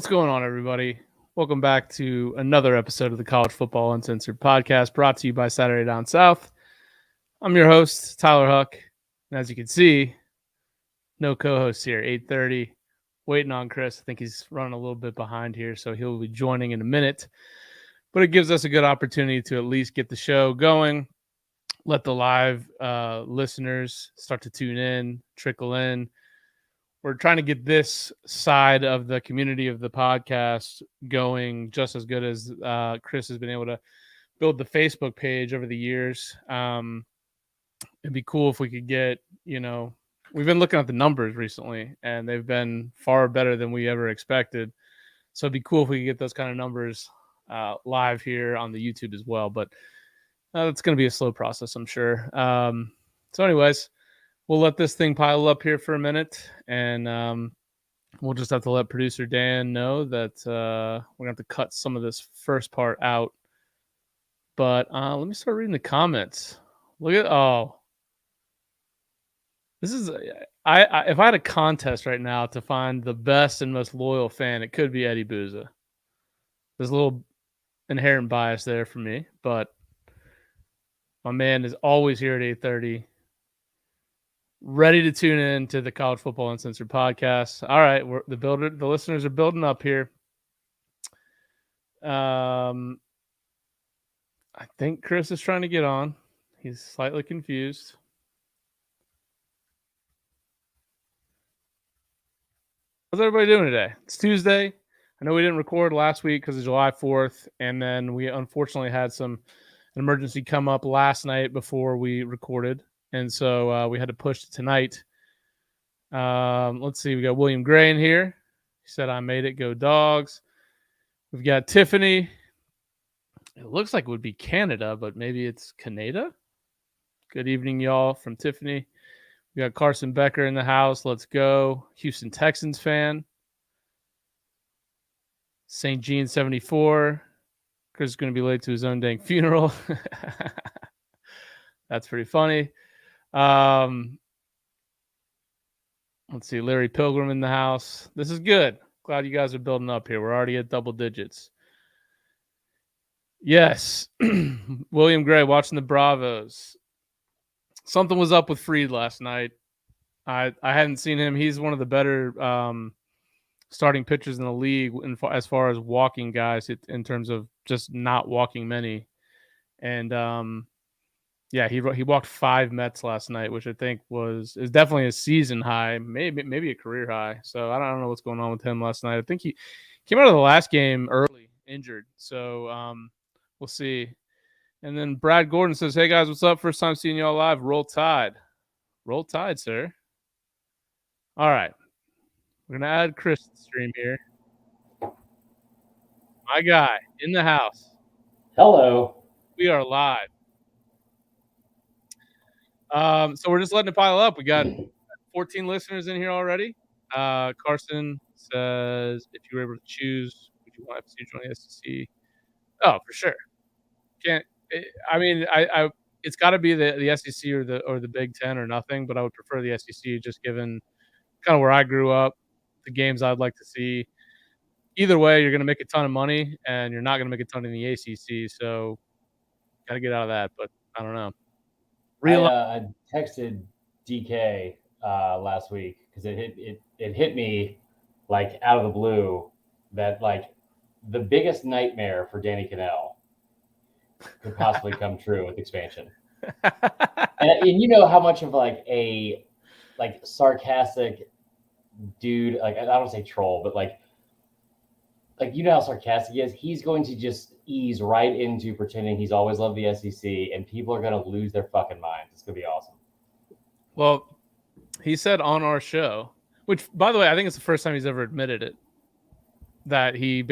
What's going on, everybody? Welcome back to another episode of the College Football Uncensored podcast, brought to you by Saturday Down South. I'm your host, Tyler Huck, and as you can see, no co-host here. 8:30, waiting on Chris. I think he's running a little bit behind here, so he'll be joining in a minute. But it gives us a good opportunity to at least get the show going, let the live listeners start to tune in, trickle in. We're trying to get this side of the community of the podcast going just as good as Chris has been able to build the Facebook page over the years. It'd be cool if we could get, we've been looking at the numbers recently and they've been far better than we ever expected. So it'd be cool if we could get those kind of numbers live here on the YouTube as well. But it's going to be a slow process, I'm sure. So anyways, we'll let this thing pile up here for a minute, and we'll just have to let producer Dan know that we're going to have to cut some of this first part out. But let me start reading the comments. Look at, this is, if I had a contest right now to find the best and most loyal fan, it could be Eddie Booza. There's a little inherent bias there for me, but my man is always here at 8:30. Ready to tune in to the College Football Uncensored podcast. All right, the listeners are building up here. I think Chris is trying to get on. He's slightly confused. How's everybody doing today? It's Tuesday. I know we didn't record last week because of July 4th, and then we unfortunately had an emergency come up last night before we recorded. And so we had to push to tonight. Let's see. We got William Gray in here. He said, I made it. Go Dogs. We've got Tiffany. It looks like it would be Canada, but maybe it's Canada. Good evening, y'all, from Tiffany. We got Carson Becker in the house. Let's go. Houston Texans fan. St. Jean 74. Chris is going to be late to his own dang funeral. That's pretty funny. Let's see, Larry Pilgrim in the house. This is good. Glad you guys are building up here. We're already at double digits. Yes. William Gray watching the Bravos. Something was up with Freed last night. I hadn't seen him. He's one of the better starting pitchers in the league as far as walking guys in terms of just not walking many. And yeah, he walked 5 Mets last night, which I think is definitely a season high, maybe a career high. So I don't know what's going on with him last night. I think he came out of the last game early, injured. So we'll see. And then Brad Gordon says, hey, guys, what's up? First time seeing y'all live. Roll Tide. Roll Tide, sir. All right. We're going to add Chris to the stream here. My guy in the house. Hello. We are live. So we're just letting it pile up. We got 14 listeners in here already. Carson says, if you were able to choose, would you want to join the SEC? Oh, for sure. It's got to be the SEC or the Big Ten or nothing, but I would prefer the SEC just given kind of where I grew up, the games I'd like to see. Either way, you're going to make a ton of money, and you're not going to make a ton in the ACC, so got to get out of that, but I don't know. I texted DK last week because it hit me like out of the blue that like the biggest nightmare for Danny Cannell could possibly come true with expansion. and you know how much of like a sarcastic dude, like I don't say troll, but like you know how sarcastic he is. He's going to just ease right into pretending he's always loved the SEC, and people are going to lose their fucking minds. It's going to be awesome. Well, he said on our show, which, by the way, I think it's the first time he's ever admitted it, that he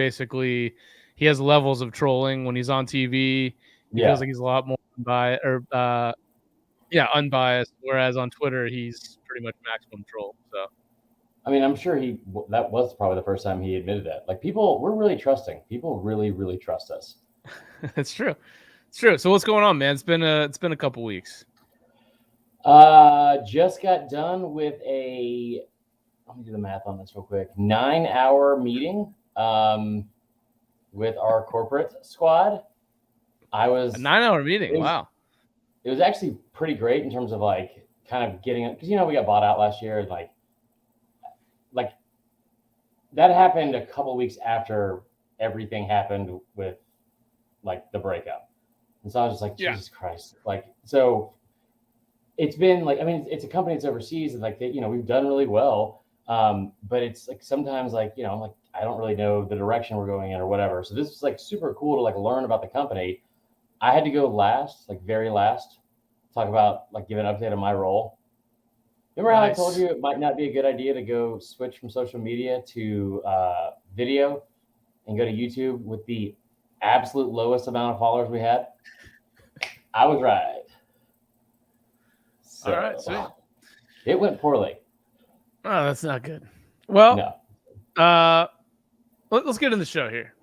has levels of trolling when he's on TV. He feels like he's a lot more unbiased, whereas on Twitter, he's pretty much maximum troll. So, I mean, I'm sure that was probably the first time he admitted that. Like, we're really trusting. People really, really trust us. It's true. It's true. So what's going on, man? It's been a couple weeks. Just got done with let me do the math on this real quick. 9-hour meeting with our corporate squad. A 9-hour meeting. Wow. It was actually pretty great in terms of like kind of getting it, because we got bought out last year, and like that happened a couple weeks after everything happened with like the breakup. And so I was just like, Jesus Christ. Like, so it's been like, I mean, it's a company that's overseas, and like, we've done really well. But it's like, sometimes like, like, I don't really know the direction we're going in or whatever. So this is like super cool to like learn about the company. I had to go last, like very last, talk about like give an update on my role. Remember how I told you it might not be a good idea to go switch from social media to video and go to YouTube with the absolute lowest amount of followers we had? I was right. So, all right, sweet. It went poorly. Oh, that's not good. Well, no. Let's get in the show here.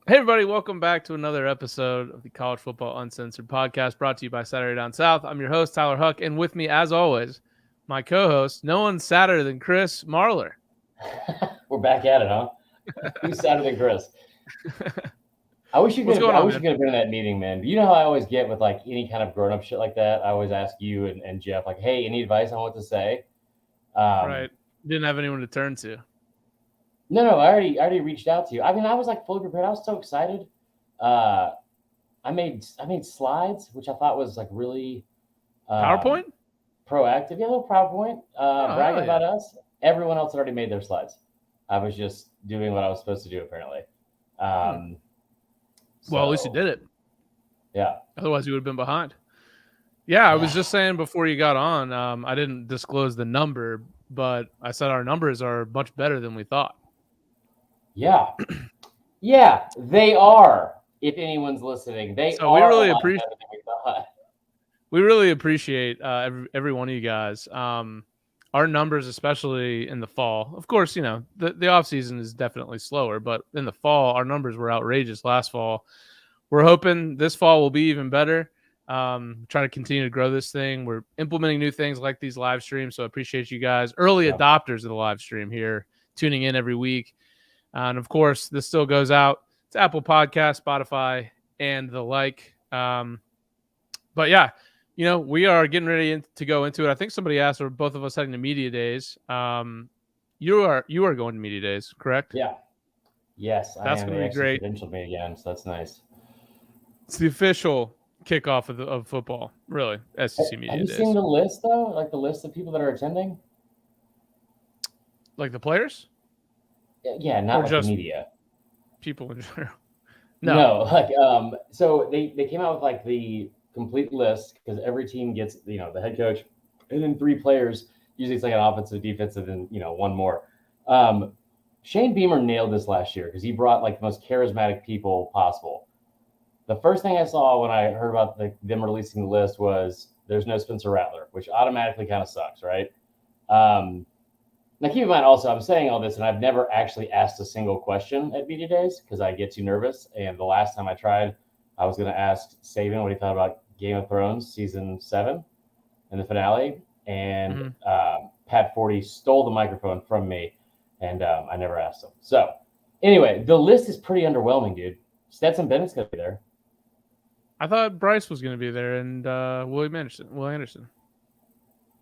Hey, everybody. Welcome back to another episode of the College Football Uncensored podcast, brought to you by Saturday Down South. I'm your host, Tyler Huck, and with me, as always, my co-host, no one's sadder than Chris Marler. We're back at it, huh? Who's sadder than Chris? I wish you could have been in that meeting, man. You know how I always get with like any kind of grown-up shit like that? I always ask you and Jeff, like, hey, any advice on what to say? Right. Didn't have anyone to turn to. No, I already reached out to you. I mean, I was like fully prepared. I was so excited. I made slides, which I thought was like really PowerPoint? Proactive. Yeah, a little PowerPoint. Bragging about us. Everyone else had already made their slides. I was just doing what I was supposed to do, apparently. Well, at least you did it. Yeah. Otherwise, you would have been behind. Yeah, I was just saying before you got on, I didn't disclose the number, but I said our numbers are much better than we thought. Yeah. Yeah, they are. If anyone's listening, we really appreciate. We really appreciate every one of you guys. Our numbers, especially in the fall. Of course, the off season is definitely slower, but in the fall, our numbers were outrageous last fall. We're hoping this fall will be even better. Trying to continue to grow this thing. We're implementing new things like these live streams, so I appreciate you guys, early adopters of the live stream here, tuning in every week. And of course, this still goes out to Apple Podcasts, Spotify, and the like. But yeah, we are getting ready to go into it. I think somebody asked, are both of us heading to media days? You are going to media days, correct? Yeah. Yes, that's going to be great. Credentialed me again, so that's nice. It's the official kickoff of football, really. SEC media days. Have you seen the list though? Like the list of people that are attending? Like the players? Yeah, not like just the media. People in general. No, like so they came out with like the complete list, because every team gets the head coach and then 3 players. Usually it's like an offensive, defensive, and one more. Shane Beamer nailed this last year because he brought like the most charismatic people possible. The first thing I saw when I heard about them releasing the list was there's no Spencer Rattler, which automatically kind of sucks, right? Now, keep in mind also, I'm saying all this, and I've never actually asked a single question at media days because I get too nervous. And the last time I tried, I was going to ask Saban what he thought about Game of Thrones season 7 in the finale. And Pat Forty stole the microphone from me, and I never asked him. So anyway, the list is pretty underwhelming, dude. Stetson Bennett's going to be there. I thought Bryce was going to be there, and Will Anderson.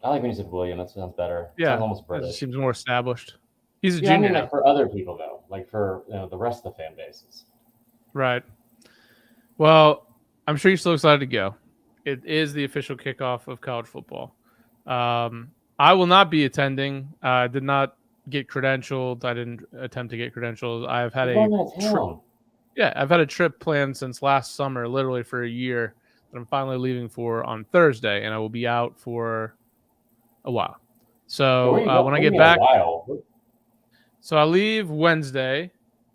I like when you said William. That sounds better. Yeah, sounds almost British. It seems more established. He's a junior. I mean, like for other people though, like for the rest of the fan bases. Right. Well, I'm sure you're still excited to go. It is the official kickoff of college football. I will not be attending. I did not get credentialed. I didn't attempt to get credentialed. I've had I've had a trip planned since last summer, literally for a year, that I'm finally leaving for on Thursday, and I will be out for a while. So when I get back, so I leave Wednesday.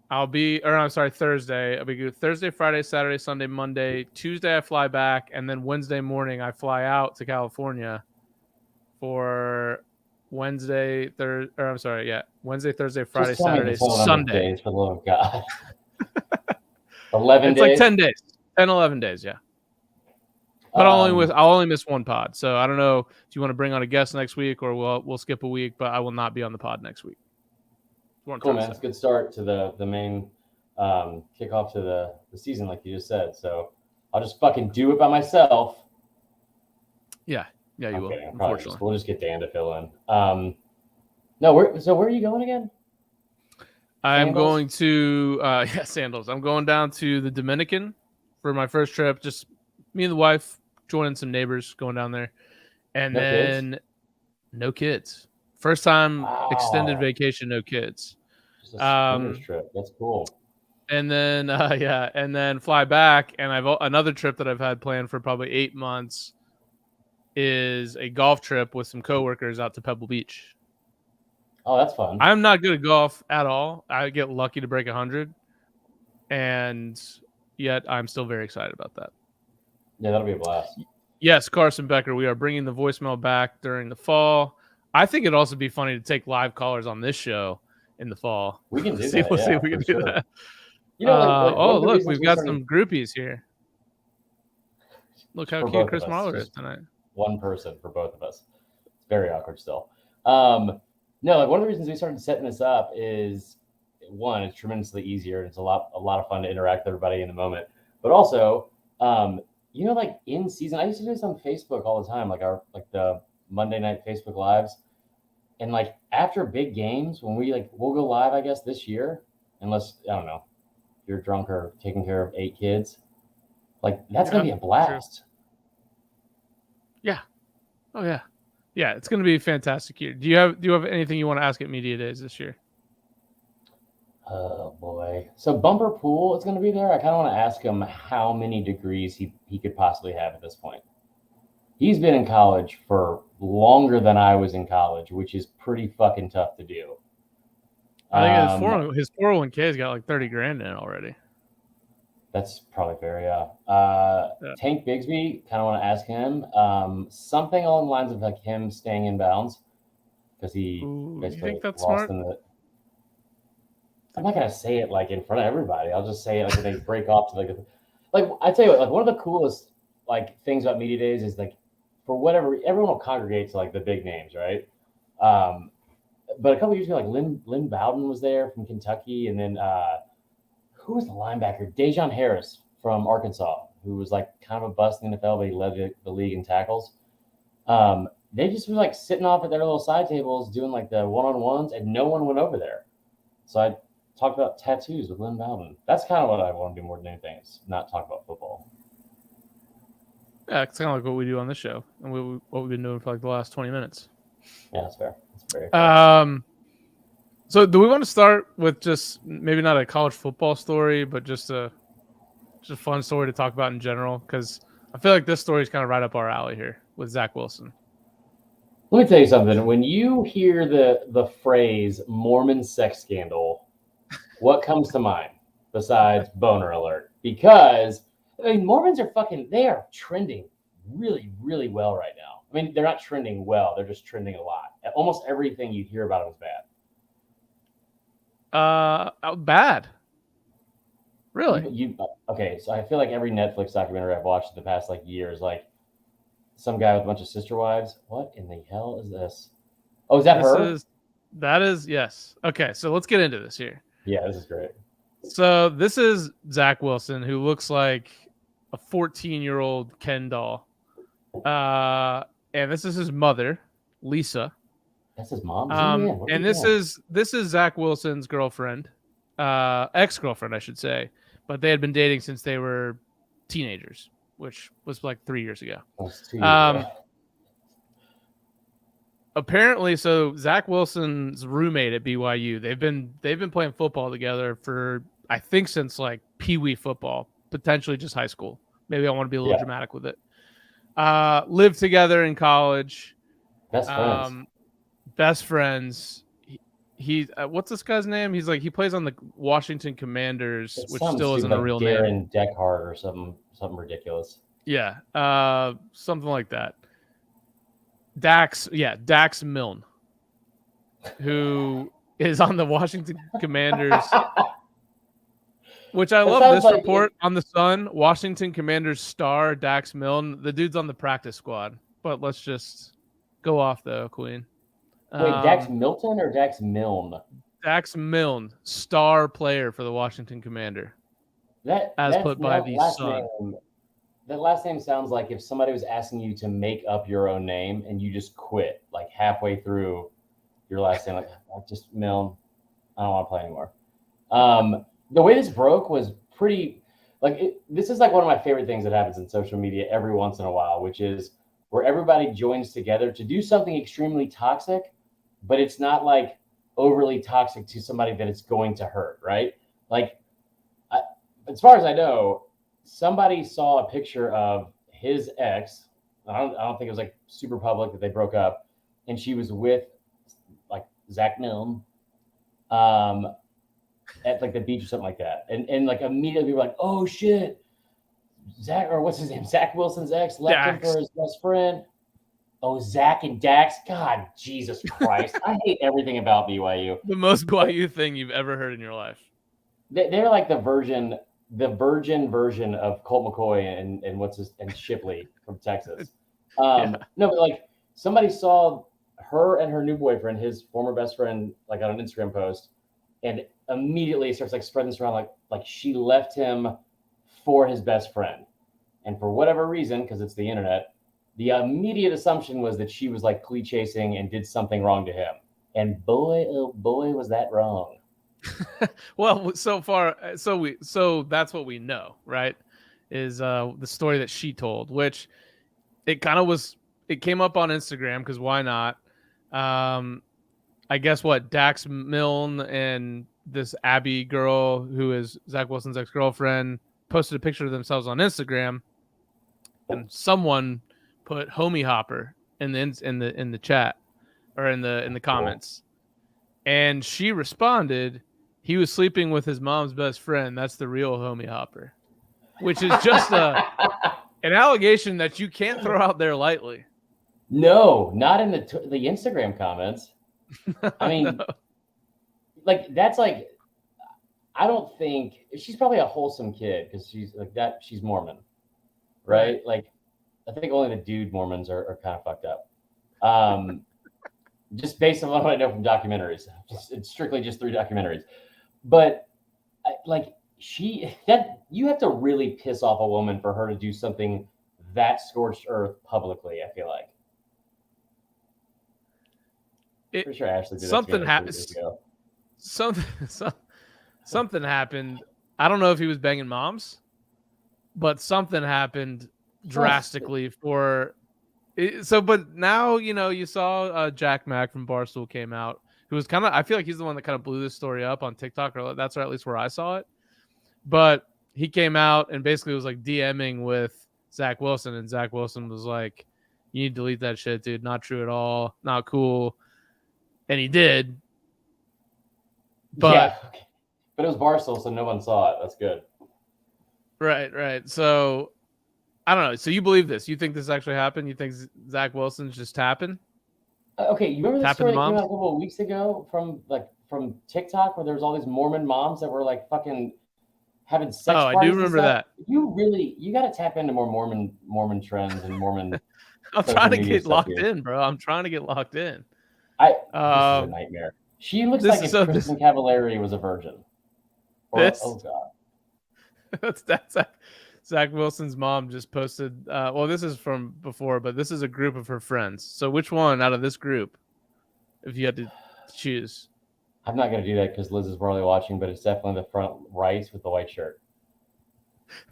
Thursday. I'll be good Thursday, Friday, Saturday, Sunday, Monday. Tuesday I fly back, and then Wednesday morning I fly out to California for Wednesday, Thursday, Friday, Saturday, Sunday. Days, for the love of God. 11 days? It's like 10 days. 10, 11 days, yeah. But I'll only miss one pod. So I don't know if you want to bring on a guest next week, or we'll skip a week, but I will not be on the pod next week. Cool, man. It's a good start to the main kickoff to the season, like you just said. So I'll just fucking do it by myself. Yeah, you will. Unfortunately, we'll just get Dan to fill in. No, where are you going again? I'm going to Sandals. I'm going down to the Dominican for my first trip. Just me and the wife joining some neighbors going down there, and no kids. First time extended vacation, no kids. Just a swingers trip. That's cool. And then and then fly back. And I've another trip that I've had planned for probably 8 months is a golf trip with some coworkers out to Pebble Beach. Oh, that's fun. I'm not good at golf at all. I get lucky to break 100, and yet I'm still very excited about that. Yeah, that'll be a blast. Yes, Carson Becker, we are bringing the voicemail back during the fall. I think it'd also be funny to take live callers on this show in the fall. We can do that. Let's see if we can do that. Look, we've got some groupies here. Look how cute Chris Marler is tonight. One person for both of us. It's very awkward still. No, one of the reasons we started setting this up is, one, it's tremendously easier and it's a lot of fun to interact with everybody in the moment. But also, in season, I used to do this on Facebook all the time, the Monday night Facebook lives. And after big games, when we'll go live, I guess this year, unless, I don't know, you're drunk or taking care of 8 kids, that's going to be a blast. True. Yeah. Oh yeah. Yeah. It's going to be a fantastic year. Do you have anything you want to ask at Media Days this year? Oh boy. So Bumper Pool is going to be there. I kind of want to ask him how many degrees he could possibly have at this point. He's been in college for longer than I was in college, which is pretty fucking tough to do. I think his 401k's got $30,000 in it already. That's probably fair, yeah. Tank Bigsby, kind of want to ask him something along the lines of him staying in bounds because he basically lost smart? In the. I'm not gonna say it in front of everybody. I'll just say it when they break off to I tell you what, one of the coolest things about Media Days is for whatever everyone will congregate to the big names, right? But a couple of years ago, Lynn Bowden was there from Kentucky, and then who was the linebacker? Dejon Harris from Arkansas, who was kind of a bust in the NFL, but he led the league in tackles. They just were sitting off at their little side tables doing the one-on-ones, and no one went over there. So I talked about tattoos with Lynn Bowden. That's kind of what I want to do more than anything. Is not talk about football. Yeah, it's kind of like what we do on this show, and what we've been doing for the last 20 minutes. Yeah, that's fair. That's very fair. So do we want to start with just maybe not a college football story, but just a fun story to talk about in general? Because I feel like this story is kind of right up our alley here with Zach Wilson. Let me tell you something. When you hear the phrase Mormon Sex Scandal, what comes to mind besides boner alert? Because Mormons are they are trending really, really well right now. I mean, they're not trending well. They're just trending a lot. Almost everything you hear about them is bad. Bad. Really? Okay, so I feel like every Netflix documentary I've watched in the past year is some guy with a bunch of sister wives. What in the hell is this? Oh, is that her? That is, yes. Okay, so let's get into this here. Yeah, this is great. So this is Zach Wilson, who looks like a 14-year-old Ken doll. And this is his mother, Lisa. That's his mom. And this is Zach Wilson's girlfriend, ex-girlfriend, I should say. But they had been dating since they were teenagers, which was 3 years ago. Apparently, so Zach Wilson's roommate at BYU, they've been playing football together for I think since Pee Wee football, potentially just high school. Maybe I want to be a little dramatic with it. Lived together in college. Best friends. He what's this guy's name? He's he plays on the Washington Commanders, which still isn't a real name. Darren Deckhart or something ridiculous. Yeah, something like that. Dax Milne, who is on the Washington Commanders, which I love this report on the Sun. Washington Commanders star Dax Milne. The dude's on the practice squad, but let's just go off though, Queen. Wait, Dax Milton or Dax Milne? Dax Milne, star player for the Washington Commander, as put by the Sun. That last name sounds like if somebody was asking you to make up your own name and you just quit like halfway through your last name, like just Milne, I don't want to play anymore. The way this broke was pretty this is like one of my favorite things that happens in social media every once in a while, which is where everybody joins together to do something extremely toxic, but it's not like overly toxic to somebody that it's going to hurt, right? Like, as far as I know, somebody saw a picture of his ex. I don't think it was like super public that they broke up, and she was with like Zach Milne, at like the beach or something like that, and like immediately people were like, oh shit, Zach, or what's his name, Zach Wilson's ex left him for his best friend. Oh, Zach and Dax. God, Jesus Christ. I hate everything about BYU. The most BYU thing you've ever heard in your life. They're like the virgin version of Colt McCoy and Shipley from Texas. No, but like somebody saw her and her new boyfriend, his former best friend, like on an Instagram post, and immediately starts like spreading this around like she left him for his best friend. And for whatever reason, because it's the internet, the immediate assumption was that she was like clee chasing and did something wrong to him. And boy, oh boy, was that wrong. Well, so that's what we know, right? Is the story that she told, which it came up on Instagram because why not? I guess what Dax Milne and this Abby girl, who is Zach Wilson's ex-girlfriend, posted a picture of themselves on Instagram, and someone put "homie hopper" in the chat or in the comments, and she responded, "He was sleeping with his mom's best friend. That's the real homie hopper," which is just an allegation that you can't throw out there lightly. No, not in the Instagram comments. I mean, no. Like that's like, I don't think she's probably a wholesome kid because she's like that. She's Mormon, right? Like, I think only the dude Mormons are kind of fucked up. Just based on what I know from documentaries, it's strictly just 3 documentaries. But like you have to really piss off a woman for her to do something that scorched earth publicly. I feel like. Pretty sure Ashley did something happened. Something happened. I don't know if he was banging moms, but something happened drastically for. So, but now you saw Jack Mack from Barstool came out, who was kind of. I feel like he's the one that kind of blew this story up on TikTok, or that's at least where I saw it. But he came out and basically was like DMing with Zach Wilson, and Zach Wilson was like, "You need to delete that shit, dude. Not true at all. Not cool." And he did. But yeah, but it was Barstool, so no one saw it. That's good. Right. So I don't know. So you believe this? You think this actually happened? You think Zach Wilson's just tapping? Okay, you remember the story that came out a couple of weeks ago from TikTok where there was all these Mormon moms that were like fucking having sex parties? I do remember that. You got to tap into more Mormon trends and Mormon. I'm trying to get locked in, bro. I'm trying to get locked in. This is a nightmare. She looks like if Kristen Cavallari was a virgin. Oh god. That's Zach Wilson's mom just posted. Well, this is from before, but this is a group of her friends. So which one out of this group, if you had to choose? I'm not going to do that because Liz is probably watching, but it's definitely the front right with the white shirt.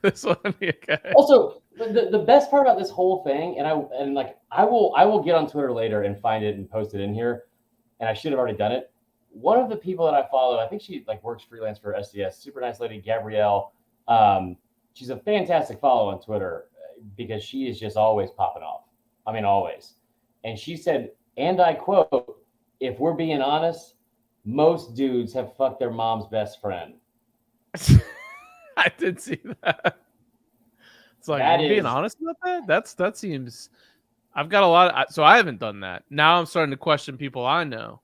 This one, okay. Also, the best part about this whole thing, and I will get on Twitter later and find it and post it in here, and I should have already done it. One of the people that I follow, I think she like works freelance for SDS, super nice lady, Gabrielle. She's a fantastic follow on Twitter because she is just always popping off. I mean, always. And she said, and I quote, "If we're being honest, most dudes have fucked their mom's best friend." I did see that. It's like, being honest about that? That seems. I've got a lot. So I haven't done that. Now I'm starting to question people I know.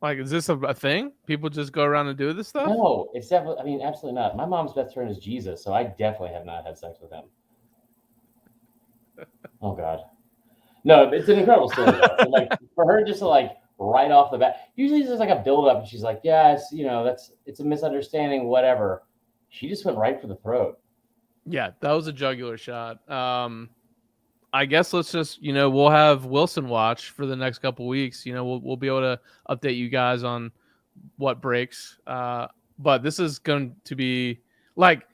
Like, is this a thing? People just go around and do this stuff? No, it's definitely. I mean, absolutely not. My mom's best friend is Jesus, so I definitely have not had sex with him. Oh God, no! It's an incredible story. Though. So, like, for her just to like right off the bat. Usually there's like a build up and she's like, yeah, it's a misunderstanding, whatever. She just went right for the throat. Yeah, that was a jugular shot. I guess let's just, we'll have Wilson watch for the next couple weeks. We'll be able to update you guys on what breaks. But this is going to be like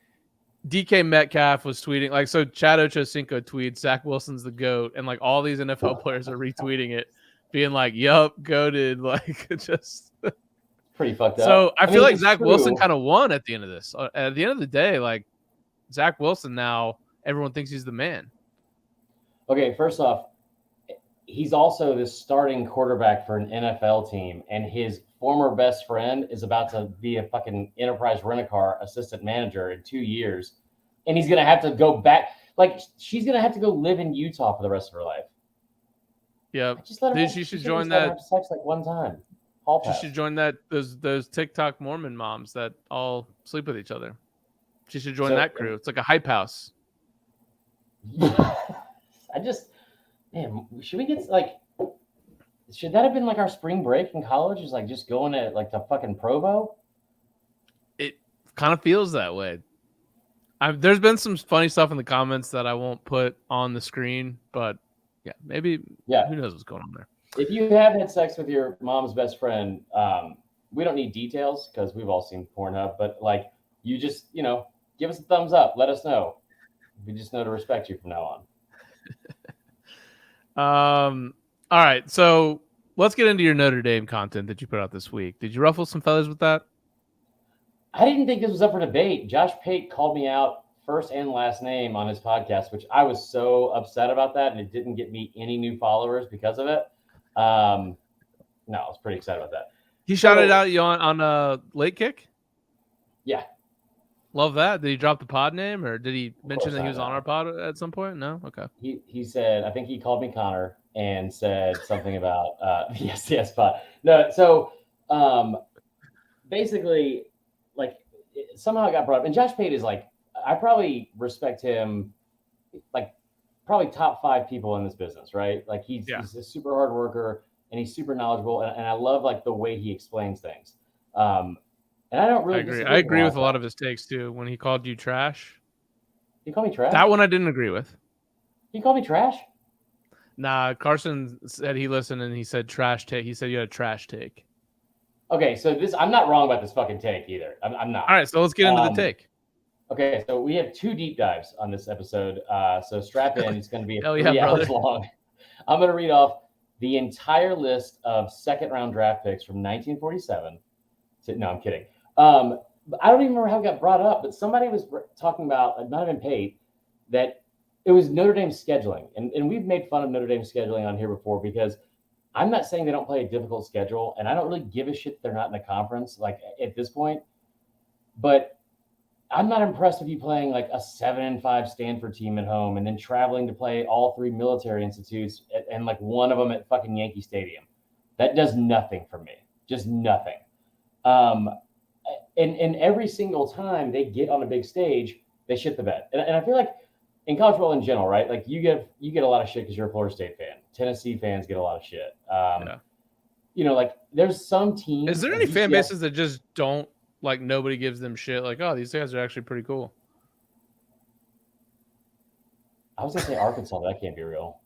DK Metcalf was tweeting, like, so Chad Ochocinco tweets, Zach Wilson's the GOAT, and like all these NFL players are retweeting it, being like, yup, goated. Like, just pretty fucked up. So I feel like Zach true. Wilson kind of won at the end of this. At the end of the day, like, Zach Wilson now, everyone thinks he's the man. Okay, first off, he's also the starting quarterback for an NFL team, and his former best friend is about to be a fucking Enterprise Rent-A-Car assistant manager in 2 years, and he's going to have to go back. Like, she's going to have to go live in Utah for the rest of her life. Yeah. Just let her she should join that. Have sex like one time. She should join that those TikTok Mormon moms that all sleep with each other. She should join that crew. It's like a hype house. Man, should we get like, should that have been like our spring break in college? Is like just going to like the fucking Provo? It kind of feels that way. There's been some funny stuff in the comments that I won't put on the screen, but yeah, maybe. Yeah, who knows what's going on there? If you have had sex with your mom's best friend, we don't need details because we've all seen Pornhub. But like, you just give us a thumbs up. Let us know. We just know to respect you from now on. All right, so let's get into your Notre Dame content that you put out this week. Did you ruffle some feathers with that? I didn't think this was up for debate. Josh Pate called me out first and last name on his podcast, which I was so upset about that, and it didn't get me any new followers because of it. No, I was pretty excited about that. He shouted out you on a late kick? Yeah. Love that. Did he drop the pod name, or did he mention that he was on our pod at some point? No? Okay. He said, I think he called me Connor and said something about the SDS pod. No, so basically, like, somehow it got brought up. And Josh Pate is like, I probably respect him, like, probably top 5 people in this business, right? Like, he's a super hard worker, and he's super knowledgeable, and I love, like, the way he explains things. And I don't really I agree with a lot of his takes too. When he called you trash. He called me trash? That one I didn't agree with. He called me trash? Nah, Carson said he listened and he said trash take. He said you had a trash take. Okay, so I'm not wrong about this fucking take either. I'm not. All right, so let's get into the take. Okay, so we have 2 deep dives on this episode. So strap in. It's going to be 3 hours brother. Long. I'm going to read off the entire list of second-round draft picks from 1947. No, I'm kidding. I don't even remember how it got brought up, but somebody was talking about, it might have been Pate, that it was Notre Dame scheduling. And we've made fun of Notre Dame scheduling on here before because I'm not saying they don't play a difficult schedule, and I don't really give a shit they're not in a conference, like, at this point. But I'm not impressed with you playing like a 7-5 Stanford team at home and then traveling to play all 3 military institutes and like one of them at fucking Yankee Stadium. That does nothing for me. Just nothing. And every single time they get on a big stage, they shit the bed. And I feel like in college football in general, right? Like you get a lot of shit because you're a Florida State fan. Tennessee fans get a lot of shit. Like there's some teams. Is there any fan bases that just don't, like, nobody gives them shit? Like, oh, these guys are actually pretty cool. I was gonna say Arkansas, but that can't be real.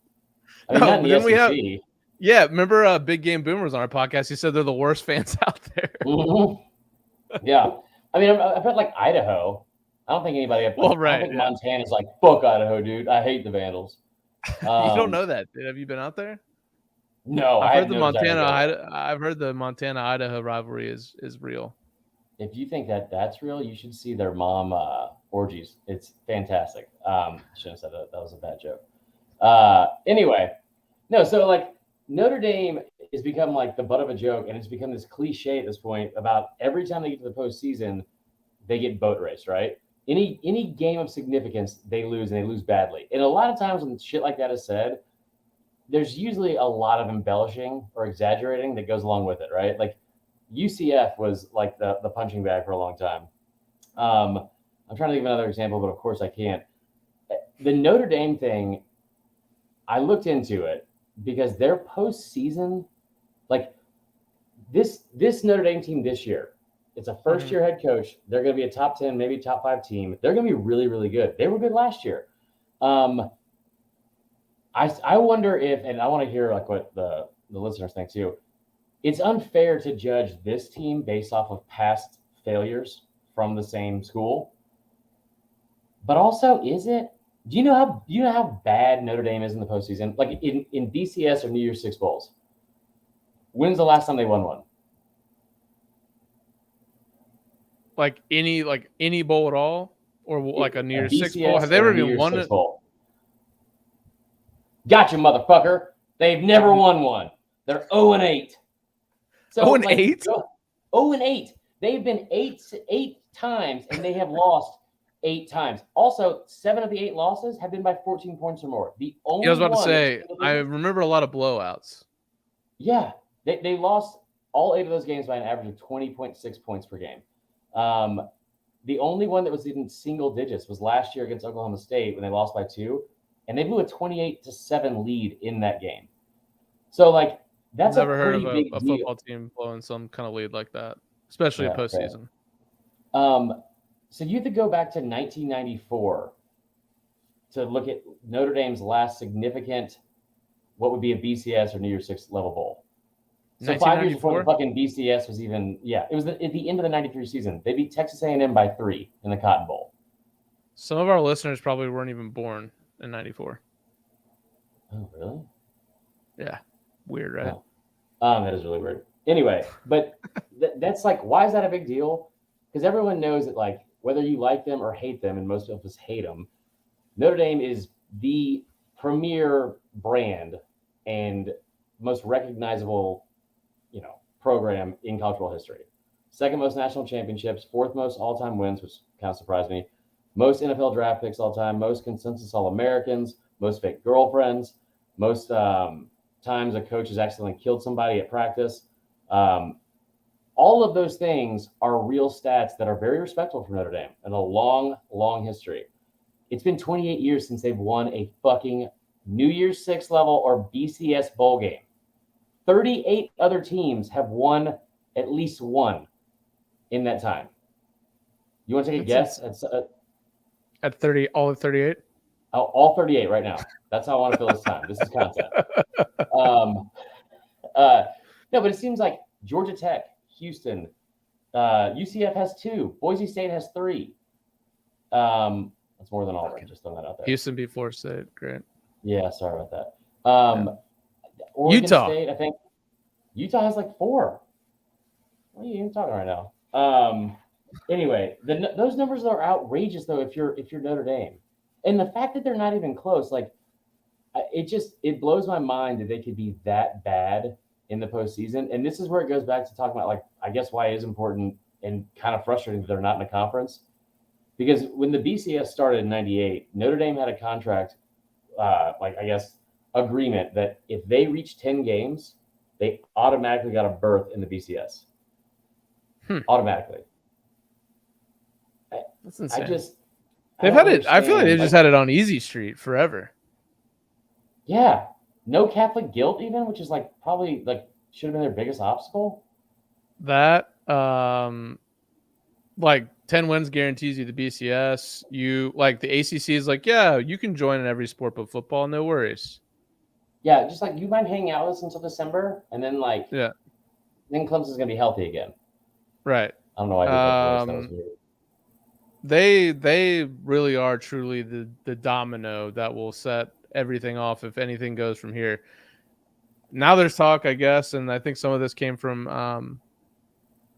I mean, not in the SEC. Yeah, remember Big Game Boomers on our podcast? He said they're the worst fans out there. Mm-hmm. Yeah, I mean, I've had like Idaho. I don't think anybody. I think Montana's like, fuck Idaho, dude. I hate the Vandals. You don't know that? Have you been out there? No, I've heard the Montana Idaho rivalry is real. If you think that's real, you should see their mom orgies. It's fantastic. Shouldn't have said that. That was a bad joke. Anyway, no. So like Notre Dame has become like the butt of a joke, and it's become this cliche at this point about every time they get to the postseason, they get boat raced, right? Any game of significance, they lose, and they lose badly. And a lot of times when shit like that is said, there's usually a lot of embellishing or exaggerating that goes along with it, right? Like UCF was like the punching bag for a long time. I'm trying to give another example, but of course I can't. The Notre Dame thing, I looked into it because their postseason, like this Notre Dame team this year, it's a first-year head coach. They're going to be a top 10, maybe top 5 team. They're going to be really, really good. They were good last year. I wonder if, and I want to hear like what the listeners think too. It's unfair to judge this team based off of past failures from the same school. But also, is it? Do you know how bad Notre Dame is in the postseason? Like in BCS or New Year's Six bowls. When's the last time they won one? Like any bowl at all, or like a New Year's Six bowl? BCS Have they ever or New even Year's won Six it? bowl? Gotcha, motherfucker. They've never won one. They're 0-8. So 0-8? 0-8. They've been eight times, and they have lost 8 times. Also, 7 of the 8 losses have been by 14 points or more. The only I was about one to say, I remember a lot of blowouts. Yeah, they lost all 8 of those games by an average of 20.6 points per game. The only one that was in single digits was last year against Oklahoma State when they lost by 2, and they blew a 28-7 lead in that game. So, like, that's Never a pretty heard of big a deal. football team blowing some kind of lead like that, especially in postseason. So you have to go back to 1994 to look at Notre Dame's last significant, what would be a BCS or New Year's Six level bowl. So 5 years before the fucking BCS was even, it was at the end of the 93 season. They beat Texas A&M by 3 in the Cotton Bowl. Some of our listeners probably weren't even born in 94. Oh, really? Yeah. Weird, right? That is really weird. Anyway, but that's like, why is that a big deal? Because everyone knows that, like, whether you like them or hate them, and most of us hate them, Notre Dame is the premier brand and most recognizable, program in college football history. Second most national championships, 4th most all-time wins, which kind of surprised me. Most NFL draft picks all time, most consensus All-Americans, most fake girlfriends, most times a coach has accidentally killed somebody at practice. All of those things are real stats that are very respectful for Notre Dame and a long, long history. It's been 28 years since they've won a fucking New Year's Six level or BCS bowl game. 38 other teams have won at least one in that time. You want to take a guess? At 30, all of 38? All 38 right now. That's how I want to fill this time. This is content. No, but it seems like Georgia Tech, Houston, UCF has 2. Boise State has 3. That's more than all. Right? Just throwing that out there. Houston beat Florida State. Great. Yeah, sorry about that. Oregon Utah. State, I think. Utah has like 4. What are you even talking right now? Anyway, those numbers are outrageous though if you're Notre Dame, and the fact that they're not even close, like, it blows my mind that they could be that bad in the postseason. And this is where it goes back to talking about, like, I guess why it is important and kind of frustrating that they're not in a conference. Because when the BCS started in '98, Notre Dame had a contract, agreement that if they reached 10 games, they automatically got a berth in the BCS. Automatically. That's insane. I feel like they've just had it on easy street forever. Yeah. No Catholic guilt even, which is like probably like should have been their biggest obstacle. That like 10 wins guarantees you the BCS. You like the ACC is like, yeah, you can join in every sport but football, no worries. Yeah, just like, you mind hanging out with us until December, and then then Clemson's gonna be healthy again. Right. I don't know why I did that. That was weird. They really are truly the domino that will set everything off if anything goes from here. Now there's talk, I guess, and I think some of this came from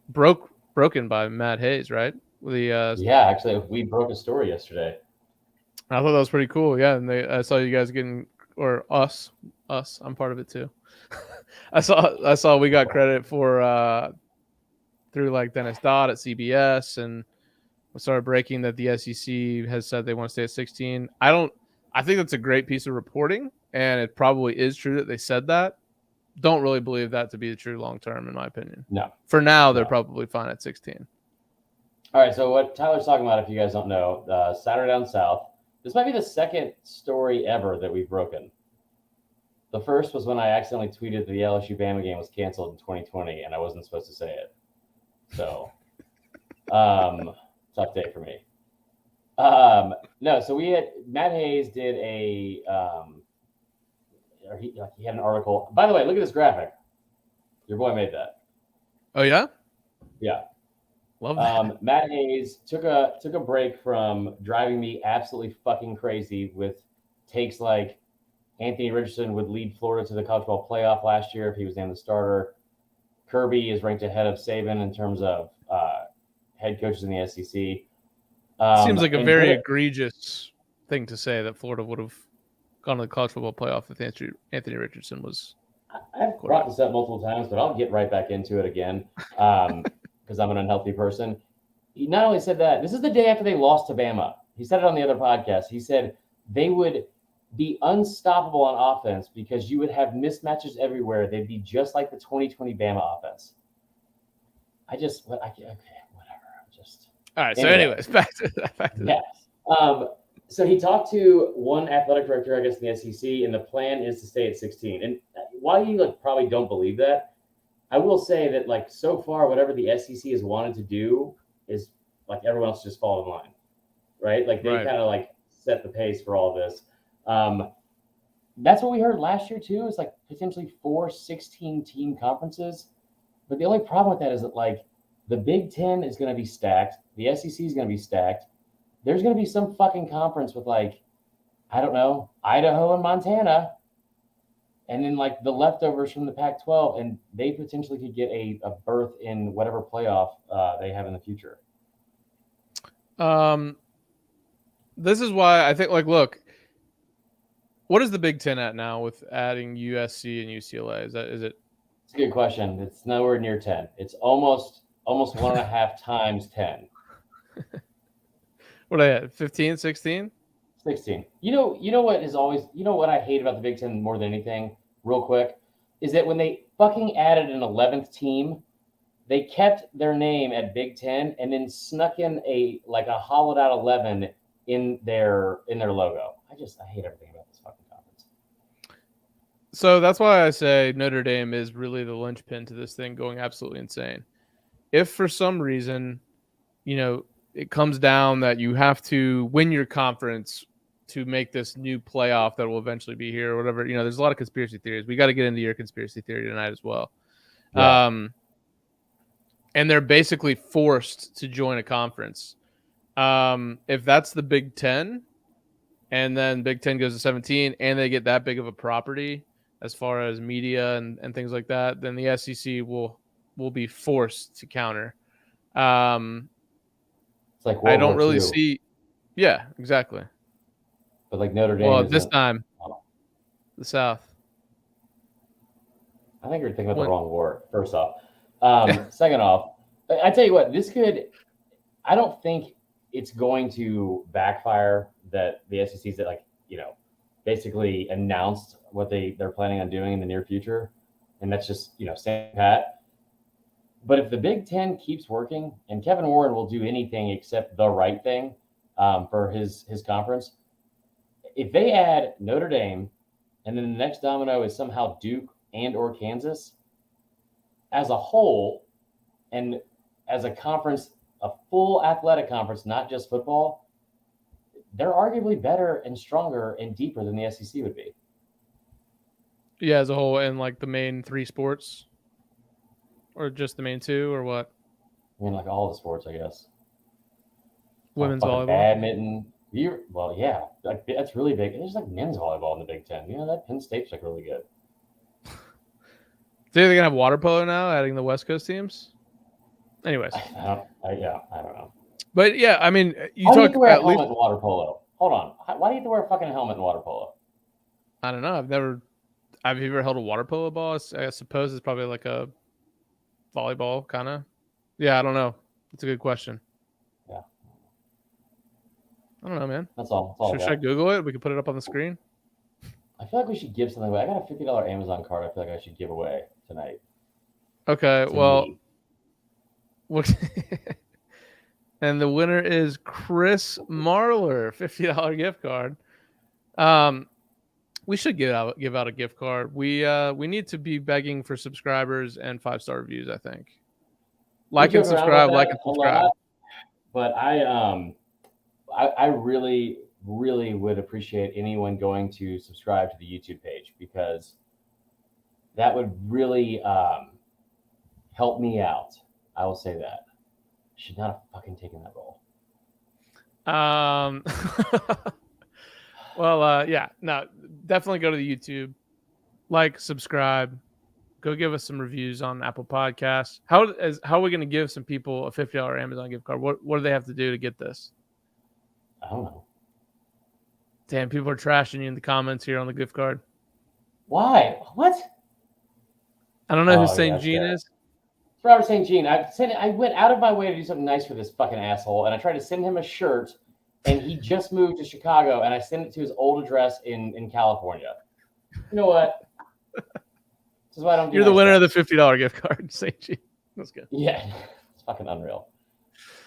broken by Matt Hayes, right? Actually, we broke a story yesterday. I thought that was pretty cool. Yeah, and I saw you guys getting, or us. I'm part of it too. I saw we got credit for through like Dennis Dodd at CBS, and we started breaking that the SEC has said they want to stay at 16. I think that's a great piece of reporting, and it probably is true that they said that. Don't really believe that to be the true long term, in my opinion. No. For now, they're probably fine at 16. All right, so what Tyler's talking about, if you guys don't know, Saturday Down South, this might be the second story ever that we've broken. The first was when I accidentally tweeted the LSU Bama game was canceled in 2020, and I wasn't supposed to say it. So, tough day for me. No, so we had Matt Hayes did he had an article. By the way, look at this graphic. Your boy made that. Oh yeah, yeah. Love that. Matt Hayes took a break from driving me absolutely fucking crazy with takes like Anthony Richardson would lead Florida to the college football playoff last year if he was named the starter. Kirby is ranked ahead of Saban in terms of head coaches in the SEC. Seems like a very egregious thing to say that Florida would have gone to the college football playoff if Anthony Richardson was. I've brought this up multiple times, but I'll get right back into it again because I'm an unhealthy person. He not only said that, this is the day after they lost to Bama. He said it on the other podcast. He said they would be unstoppable on offense because you would have mismatches everywhere. They'd be just like the 2020 Bama offense. Okay, whatever. All right. So, anyways, back to that. Yeah. So he talked to one athletic director, I guess, in the SEC, and the plan is to stay at 16. And while you probably don't believe that, I will say that so far, whatever the SEC has wanted to do is everyone else just fall in line, right? They kind of set the pace for all of this. That's what we heard last year too. Is potentially 4 16-team conferences, but the only problem with that is that the Big Ten is going to be stacked, the SEC is going to be stacked. There's going to be some fucking conference with I don't know, Idaho and Montana, and then the leftovers from the Pac-12, and they potentially could get a berth in whatever playoff they have in the future. This is why I think look, what is the Big Ten at now with adding USC and UCLA? Is it? It's a good question. It's nowhere near 10. It's almost 1.5 times 10. What are they at? 15, 16? 16. You know what I hate about the Big Ten more than anything, real quick, is that when they fucking added an 11th team, they kept their name at Big Ten and then snuck in a hollowed out 11 in their logo. I hate everything about this fucking conference. So that's why I say Notre Dame is really the linchpin to this thing going absolutely insane. If for some reason, it comes down that you have to win your conference to make this new playoff that will eventually be here or whatever, there's a lot of conspiracy theories. We got to get into your conspiracy theory tonight as well. Yeah. And they're basically forced to join a conference. If that's the Big Ten, and then Big Ten goes to 17, and they get that big of a property as far as media and things like that, then the SEC will be forced to counter. It's like I don't really see. Yeah, exactly. But Notre Dame. Well, this time, the South. I think you're thinking about the wrong war. First off, second off, I tell you what, I don't think it's going to backfire that the SEC's basically announced what they're planning on doing in the near future, and that's just staying pat. But if the Big Ten keeps working, and Kevin Warren will do anything except the right thing for his conference, if they add Notre Dame, and then the next domino is somehow Duke and or Kansas, as a whole, and as a conference, a full athletic conference, not just football, they're arguably better and stronger and deeper than the SEC would be. Yeah, as a whole, and the main 3 sports. Or just the main 2, or what? I mean, all the sports, I guess. Women's volleyball, badminton. Well, yeah, that's really big. There's men's volleyball in the Big Ten. That Penn State's really good. So they're gonna have water polo now, adding the West Coast teams. Anyways, I don't know. But yeah, I mean, you talk about a helmet in water polo. Hold on, why do you have to wear a fucking helmet in water polo? I don't know. Have you ever held a water polo ball? I suppose it's probably like a volleyball kind of. Yeah, I don't know. It's a good question. Yeah. I don't know, man. That's all. Should I Google it? We can put it up on the screen. I feel like we should give something away. I got a $50 Amazon card. I feel like I should give away tonight. Okay, well, and the winner is Chris Marler, $50 gift card. We should give out a gift card. We need to be begging for subscribers and 5-star reviews, I think. We Like and joke around about subscribe, like that and a subscribe. lot, but I really, really would appreciate anyone going to subscribe to the YouTube page, because that would really help me out. I will say that. Should not have fucking taken that role. Well, yeah, no, definitely go to the YouTube, like, subscribe, go give us some reviews on Apple Podcasts. How are we going to give some people a $50 Amazon gift card? What do they have to do to get this? I don't know. Damn, people are trashing you in the comments here on the gift card. Why? What? I don't know who St. Jean fair. is. It's Robert St. Jean. I went out of my way to do something nice for this fucking asshole, and I tried to send him a shirt, and he just moved to Chicago, and I sent it to his old address in California. You know what? This is why I don't do You're the nice winner stuff. of the $50 gift card, St. Jean. That's good. Yeah, it's fucking unreal.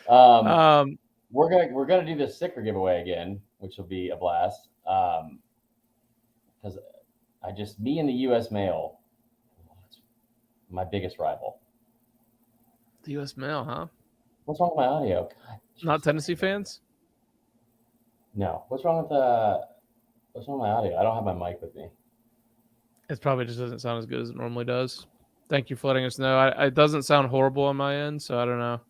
We're gonna do the sticker giveaway again, which will be a blast. Because me and the U.S. Mail, my biggest rival. The U.S. Mail, huh? What's wrong with my audio? God, not Tennessee fans? No. What's wrong with my audio? I don't have my mic with me. It probably just doesn't sound as good as it normally does. Thank you for letting us know. It doesn't sound horrible on my end, so I don't know.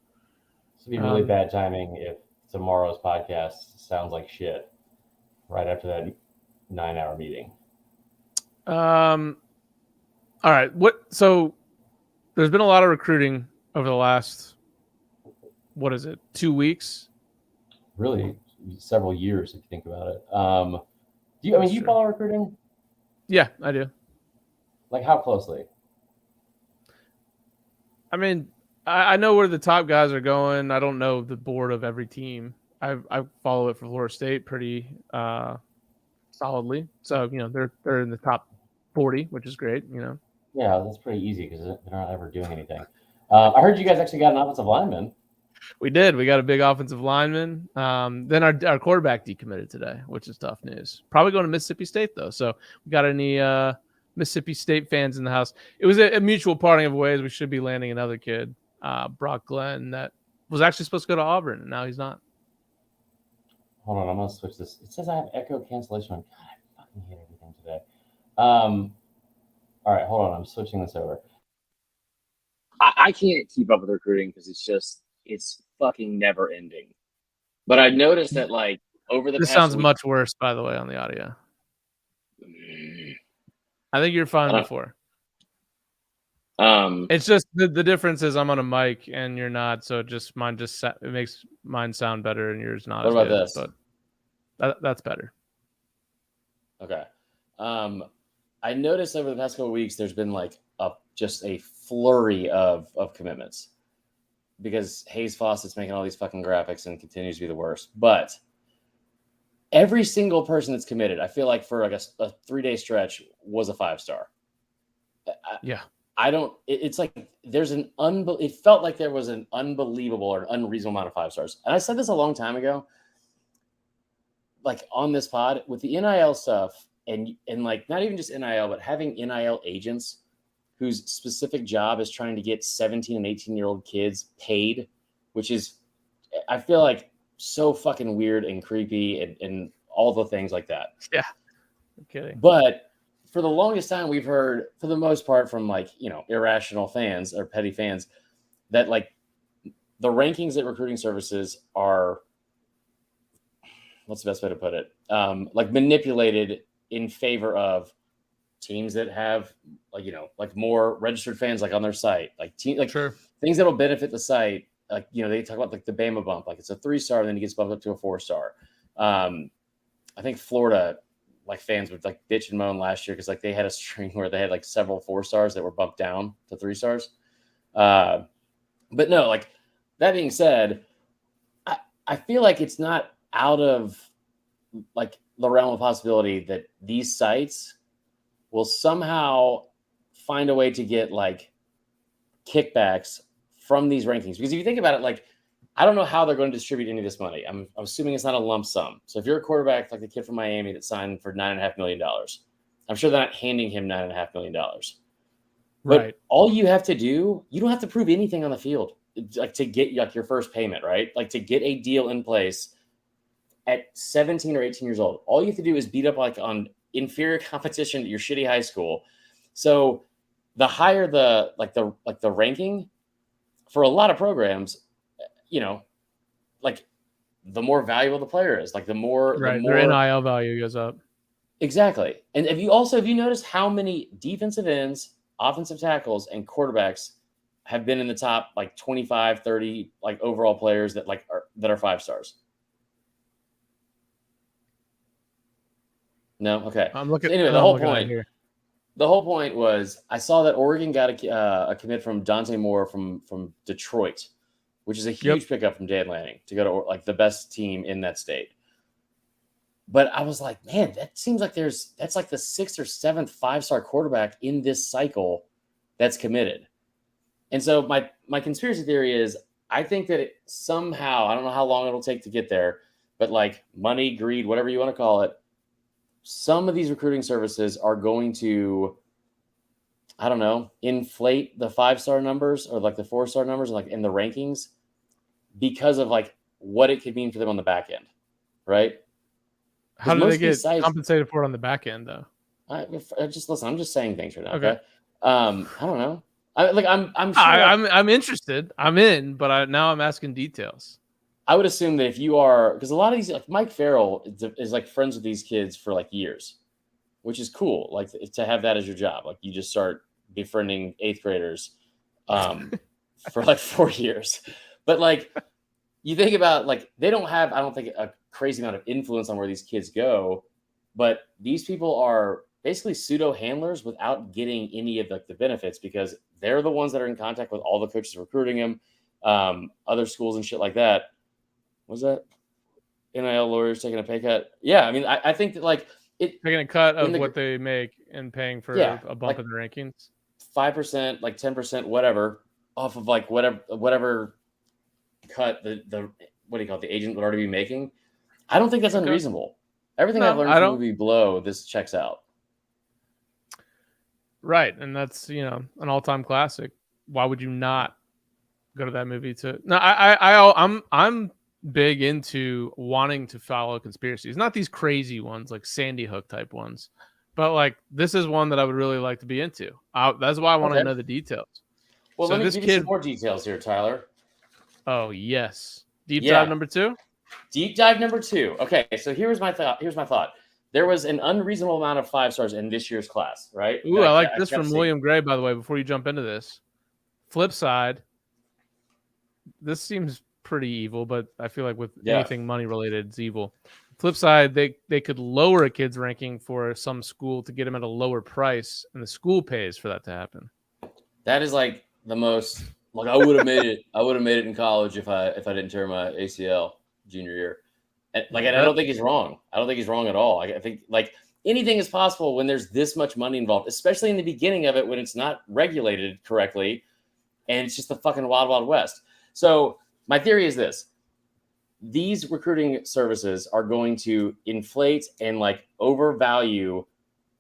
This would be really bad timing if tomorrow's podcast sounds like shit right after that 9-hour meeting. All right. So there's been a lot of recruiting over the last, 2 weeks? Really, several years if you think about it. Do you follow recruiting? Yeah, I do. Like, how closely? I mean, I know where the top guys are going. I don't know the board of every team. I follow it for Florida State pretty solidly. So, they're in the top 40, which is great, Yeah, that's pretty easy because they're not ever doing anything. I heard you guys actually got an offensive lineman. We did. We got a big offensive lineman. Then our quarterback decommitted today, which is tough news. Probably going to Mississippi State, though. So we got any Mississippi State fans in the house? It was a mutual parting of ways. We should be landing another kid, Brock Glenn, that was actually supposed to go to Auburn, and now he's not. Hold on, I'm going to switch this. It says I have echo cancellation on. God, I fucking hate everything today. All right, hold on. I'm switching this over. I can't keep up with recruiting because it's fucking never ending. But I noticed that, like, over the this past sounds week, much worse, by the way, on the audio. I think you're fine before. It's just the difference is I'm on a mic and you're not, so it makes mine sound better and yours not. What about this? But that's better. Okay. I noticed over the past couple of weeks there's been like just a flurry of commitments because Hayes Fawcett's making all these fucking graphics and continues to be the worst. But every single person that's committed, I feel like for a 3-day stretch was a 5-star. Yeah. It's like it felt like there was an unbelievable or an unreasonable amount of 5-stars. And I said this a long time ago, like on this pod with the NIL stuff and like not even just NIL, but having NIL agents whose specific job is trying to get 17 and 18-year-old kids paid, which is, I feel like, so fucking weird and creepy and all the things like that. Yeah. I'm kidding. But for the longest time, we've heard, for the most part, from irrational fans or petty fans, that like the rankings at recruiting services are, what's the best way to put it? Like manipulated in favor of teams that have like more registered fans like on their site, Sure. Things that'll benefit the site. Like, they talk about like the Bama bump, like it's a 3-star, and then it gets bumped up to a 4-star. I think Florida, like fans would like bitch and moan last year because like they had a string where they had like several 4-stars that were bumped down to 3-stars. But no, like that being said, I feel like it's not out of like the realm of possibility that these sites will somehow find a way to get like kickbacks from these rankings. Because if you think about it, like, I don't know how they're going to distribute any of this money. I'm assuming it's not a lump sum. So if you're a quarterback, like the kid from Miami that signed for $9.5 million, I'm sure they're not handing him $9.5 million. But Right. all you have to do, you don't have to prove anything on the field, like to get like your first payment, right? Like to get a deal in place at 17 or 18 years old. All you have to do is beat up like on inferior competition at your shitty high school. So the higher the ranking for a lot of programs, you know, like the more valuable the player is, like the more Their NIL value goes up. Exactly. And have you noticed how many defensive ends, offensive tackles, and quarterbacks have been in the top like 25, 30 like overall players that are 5 stars? No? Okay. I'm looking. So anyway, I'm looking at it here. the whole point was I saw that Oregon got a commit from Dante Moore from Detroit, which is a huge pickup from Dan Lanning to go to like the best team in that state. But I was like, man, that seems like that's like the 6th or 7th 5-star quarterback in this cycle that's committed. And so my conspiracy theory is I think that somehow, I don't know how long it'll take to get there, but like money, greed, whatever you want to call it, some of these recruiting services are going to, I don't know, inflate the 5-star numbers or like the 4-star numbers like in the rankings because of like what it could mean for them on the back end, right? How do they get compensated for it on the back end, though? Just listen. I'm just saying things right now. Okay. I don't know. I'm sure. I'm interested. I'm in, but now I'm asking details. I would assume that if you are, because a lot of these, like Mike Farrell is like friends with these kids for like years, which is cool. Like to have that as your job. Like you just start befriending 8th graders for like 4 years. But like you think about like they don't have, I don't think, a crazy amount of influence on where these kids go, but these people are basically pseudo handlers without getting any of like the benefits because they're the ones that are in contact with all the coaches recruiting them, other schools and shit like that. Was that NIL lawyers taking a pay cut? Yeah, I mean, I think that like taking a cut of what they make and paying for a bump in the rankings, 5%, like 10%, whatever, off of like whatever cut the what do you call it, the agent would already be making. I don't think that's unreasonable. Everything I've learned from the movie Blow, this checks out. Right, and that's an all-time classic. Why would you not go to that movie? I'm big into wanting to follow conspiracies, not these crazy ones like Sandy Hook type ones, but like this is one that I would really like to be into. That's why I want to know the details. Well, let me give you some more details here, Tyler. Oh yes, deep dive number 2. Deep dive number 2. Okay, so here's my thought. There was an unreasonable amount of 5 stars in this year's class, right? Ooh, I like this from William Gray, by the way, before you jump into this. Flip side, this seems pretty evil, but I feel like with anything money related, it's evil. Flip side, they could lower a kid's ranking for some school to get him at a lower price, and the school pays for that to happen. That is like the most, like I would have made it. I would have made it in college if I didn't tear my ACL junior year. And I don't think he's wrong. I don't think he's wrong at all. I think like anything is possible when there's this much money involved, especially in the beginning of it when it's not regulated correctly, and it's just the fucking wild, wild west. So my theory is this: these recruiting services are going to inflate and like overvalue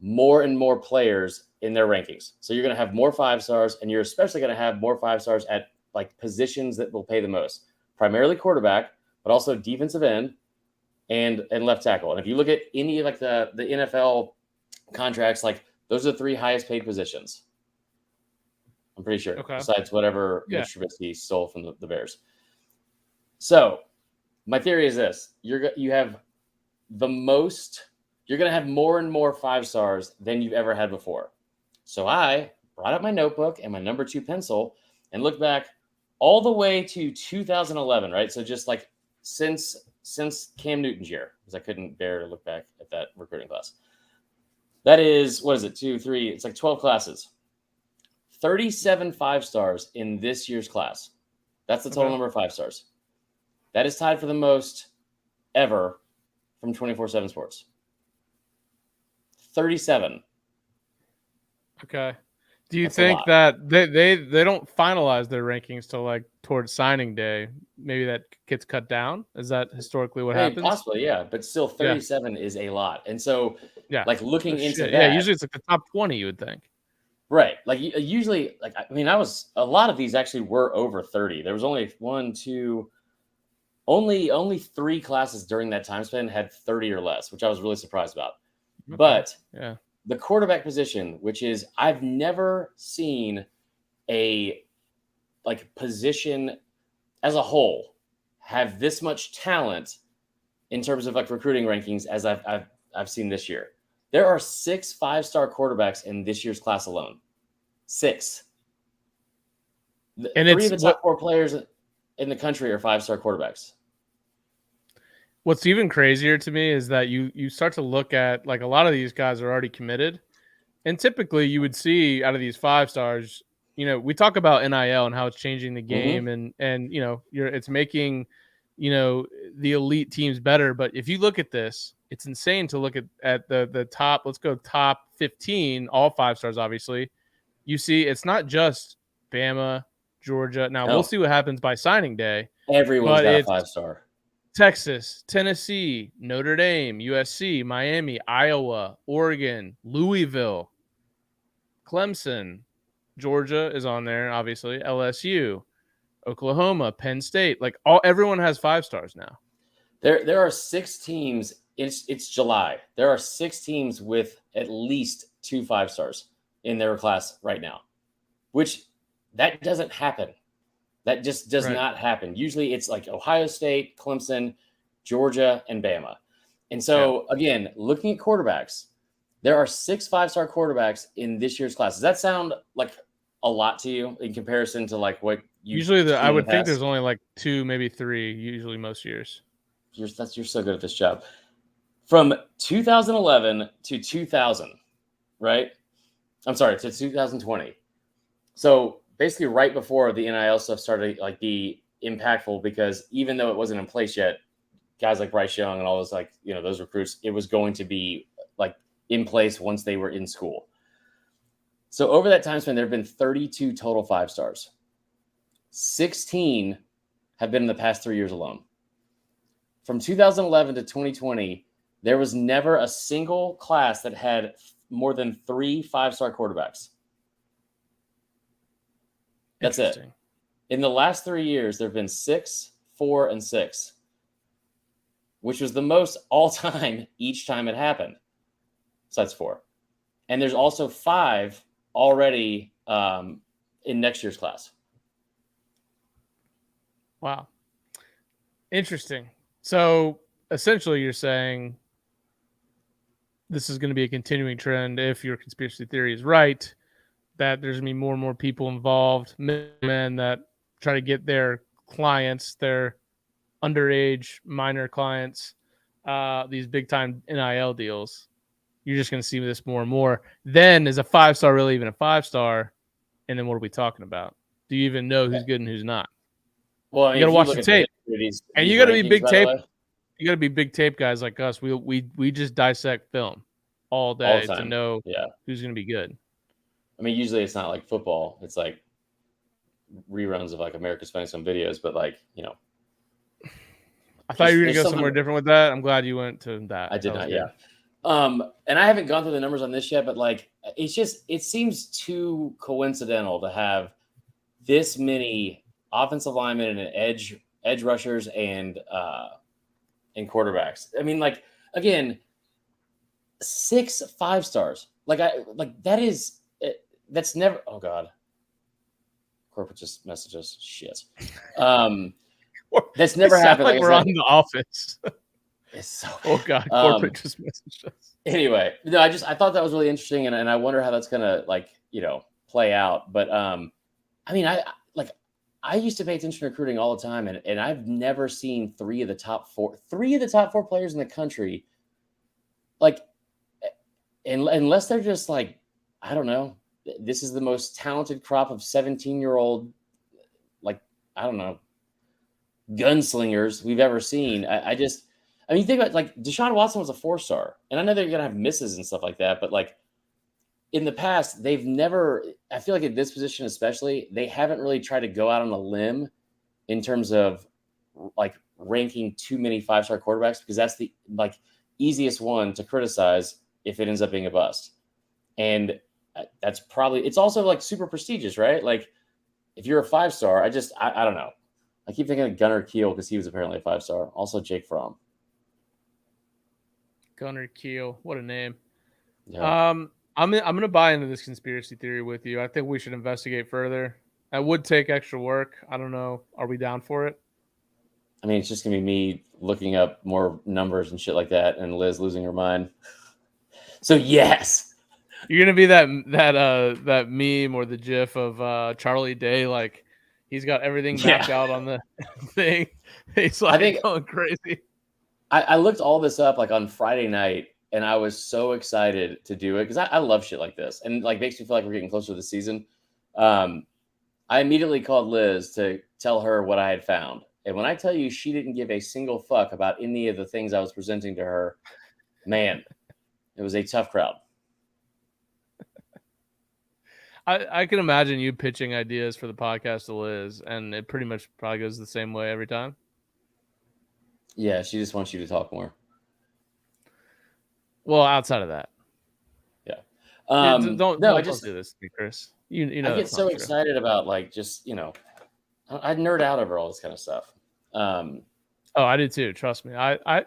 more and more players in their rankings. So you're going to have more 5 stars, and you're especially going to have more 5 stars at like positions that will pay the most, primarily quarterback, but also defensive end and left tackle. And if you look at any like the NFL contracts, like those are the 3 highest paid positions. I'm pretty sure, besides whatever Mitch Trubisky stole from the Bears. So my theory is this: you're going to have more and more 5 stars than you've ever had before. So I brought up my notebook and my number 2 pencil and looked back all the way to 2011, right? So just like since Cam Newton's year, because I couldn't bear to look back at that recruiting class. That is, what is it, 2, 3? It's like 12 classes. 37 5 stars in this year's class. That's the total number of 5 stars. That is tied for the most ever from 24/7 Sports. 37. Okay. Do you That's a think lot. that they don't finalize their rankings till like towards signing day? Maybe that gets cut down. Is that historically what I mean, happens? possibly, yeah, but still Yeah, 37 is a lot. And so, yeah. like, No looking into shit. Yeah, that, usually it's like the top 20. You would think. right? Like, usually, like, I mean, I was a lot of these actually were over 30. There was only one, two, only three classes during that time span had 30 or less, which I was really surprised about. Okay. But Yeah. the quarterback position, which is I've never seen a like position as a whole have this much talent in terms of like recruiting rankings as I've seen this year. There are 6 5-star quarterbacks in this year's class alone. 6. And 3 it's of the what top 4 players in the country are 5-star quarterbacks. what's even crazier to me is that you start to look at like a lot of these guys are already committed. And typically you would see out of these 5 stars, we talk about NIL and how it's changing the Mm-hmm. game and it's making, the elite teams better. But if you look at this, it's insane to look at the top, let's go top 15, all 5 stars, obviously. You see, it's not just Bama, Georgia. Now we'll No, see what happens by signing day, everyone's but got a it's 5-star. Texas, Tennessee, Notre Dame, USC, Miami, Iowa, Oregon, Louisville, Clemson, Georgia is on there, obviously, LSU, Oklahoma, Penn State. Like everyone has 5 stars now. There are 6 teams. It's July. There are 6 teams with at least 2 5-stars in their class right now, which that doesn't happen. That just does Right. not happen. Usually it's like Ohio State, Clemson, Georgia, and Bama. And Yeah. so again, looking at quarterbacks, there are 6 5-star quarterbacks in this year's class. Does that sound like a lot to you in comparison to like what you've Usually I seen in the would think there's past? only like 2, maybe 3, usually most years. You're so good at this job. From 2011 to 2000, right? I'm sorry, to 2020. So basically, right before the NIL stuff started, like be impactful, because even though it wasn't in place yet, guys like Bryce Young and all those those recruits, it was going to be like in place once they were in school. So over that time span, there have been 32 total 5-stars. 16 have been in the past 3 years alone. From 2011 to 2020, there was never a single class that had more than 3 5-star quarterbacks. That's it. In the last 3 years, there have been 6, 4, and 6, which was the most all time each time it happened. So that's 4. And there's also 5 already in next year's class. Wow. Interesting. So essentially you're saying this is going to be a continuing trend if your conspiracy theory is right, that there's going to be more and more people involved, men that try to get their clients, their underage minor clients, these big time NIL deals. You're just going to see this more and more. Then is a 5-star really even a 5-star? And then what are we talking about? Do you even know who's good and who's not? Well, I mean, You got to if you watch look the at the tape. history of And these you got to be rankings, big by the tape. way, You got to be big tape guys like us. We just dissect film all all day the to time. know Yeah. who's going to be good. I mean, usually it's not like football. It's like reruns of like America's Funniest Home Videos, but like, I thought you were going to there's go somewhere something different with that. I'm glad you went to that. I did That was not. good. Yeah. And I haven't gone through the numbers on this yet, but like, it seems too coincidental to have this many offensive linemen and edge rushers and quarterbacks. I mean, like, again, 6 5-stars. That's never. Oh God, corporate just messaged us. Shit. That's never happened. Like Like I we're said, on The Office. it's so. Oh God, corporate just messaged us. Anyway, no, I thought that was really interesting, and I wonder how that's gonna play out. But I mean, I used to pay attention to recruiting all the time, and I've never seen 3 of the top 4 players in the country, like, unless they're just like, I don't know, this is the most talented crop of 17-year-old, like, I don't know, gunslingers we've ever seen. I mean, you think about like Deshaun Watson was a 4-star, and I know they're gonna have misses and stuff like that, but like in the past, they've never, I feel like in this position especially, they haven't really tried to go out on a limb in terms of like ranking too many 5-star quarterbacks, because that's the like easiest one to criticize if it ends up being a bust. And that's probably, it's also like super prestigious, right? Like if you're a 5-star, I don't know. I keep thinking of Gunnar Keel because he was apparently a 5-star. Also Jake Fromm. Gunnar Keel, what a name. Yeah. I'm gonna buy into this conspiracy theory with you. I think we should investigate further. It would take extra work. I don't know. Are we down for it? I mean, it's just gonna be me looking up more numbers and shit like that, and Liz losing her mind. So yes, you're gonna be that meme or the GIF of Charlie Day, like he's got everything mapped out on the thing. He's like, I think going crazy. I looked all this up like on Friday night, and I was so excited to do it because I love shit like this, and like makes me feel like we're getting closer to the season. I immediately called Liz to tell her what I had found. And when I tell you she didn't give a single fuck about any of the things I was presenting to her, man, it was a tough crowd. I can imagine you pitching ideas for the podcast to Liz, and it pretty much probably goes the same way every time. Yeah, she just wants you to talk more. Well, outside of that. Yeah. Don't do this to me, Chris. You know, I get so excited about like just, I nerd out over all this kind of stuff. Oh, I do too. Trust me. I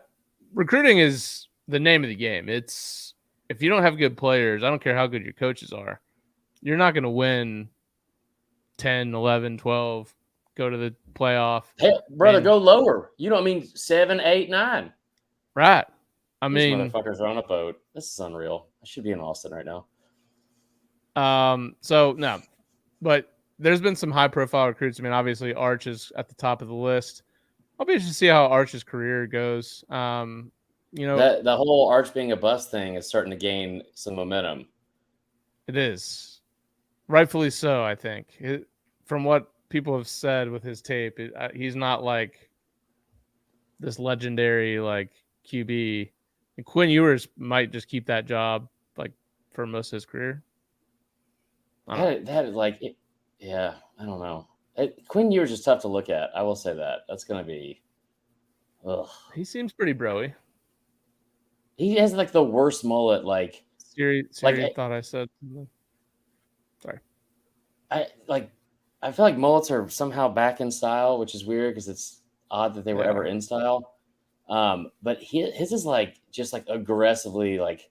recruiting is the name of the game. It's if you don't have good players, I don't care how good your coaches are, you're not going to win 10, 11, 12, go to the playoff. Hey, brother, go lower. You don't mean 7, 8, 9. Right. These motherfuckers are on a boat. This is unreal. I should be in Austin right now. So no, but there's been some high profile recruits. I mean, obviously Arch is at the top of the list. I'll be interested to see how Arch's career goes. The whole Arch being a bust thing is starting to gain some momentum. It is, rightfully so. I think from what people have said with his tape, he's not like this legendary like QB. And Quinn Ewers might just keep that job like for most of his career. Yeah, I don't know. Quinn Ewers is tough to look at. I will say that. That's going to be. Ugh. He seems pretty broy. He has like the worst mullet. Like Siri thought I said. Sorry. I feel like mullets are somehow back in style, which is weird because it's odd that they were ever in style. But his is like just like aggressively like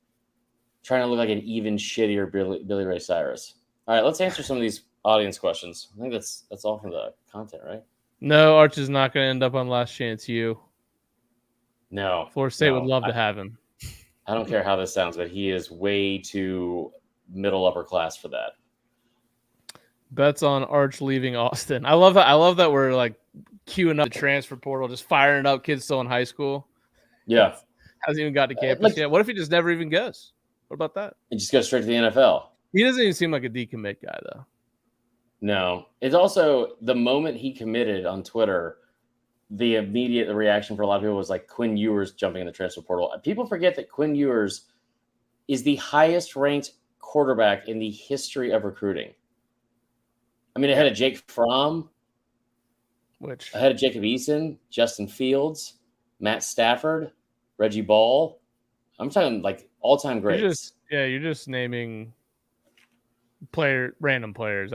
trying to look like an even shittier Billy Ray Cyrus. All right, let's answer some of these audience questions. I think that's all from the content, right? No, Arch is not going to end up on Last Chance U. No. Florida State would love to have him. I don't care how this sounds, but he is way too middle upper class for that. Bets on Arch leaving Austin. I love that we're like queuing up the transfer portal, just firing up kids still in high school. Yeah. Hasn't even got to campus yet. What if he just never even goes? What about that? He just goes straight to the NFL. He doesn't even seem like a decommit guy, though. No. It's also the moment he committed on Twitter, the immediate reaction for a lot of people was like Quinn Ewers jumping in the transfer portal. People forget that Quinn Ewers is the highest ranked quarterback in the history of recruiting. I mean, ahead of Jake Fromm, ahead of Jacob Eason, Justin Fields, Matt Stafford, Reggie Ball. I'm talking like all-time greats. You're just naming random players.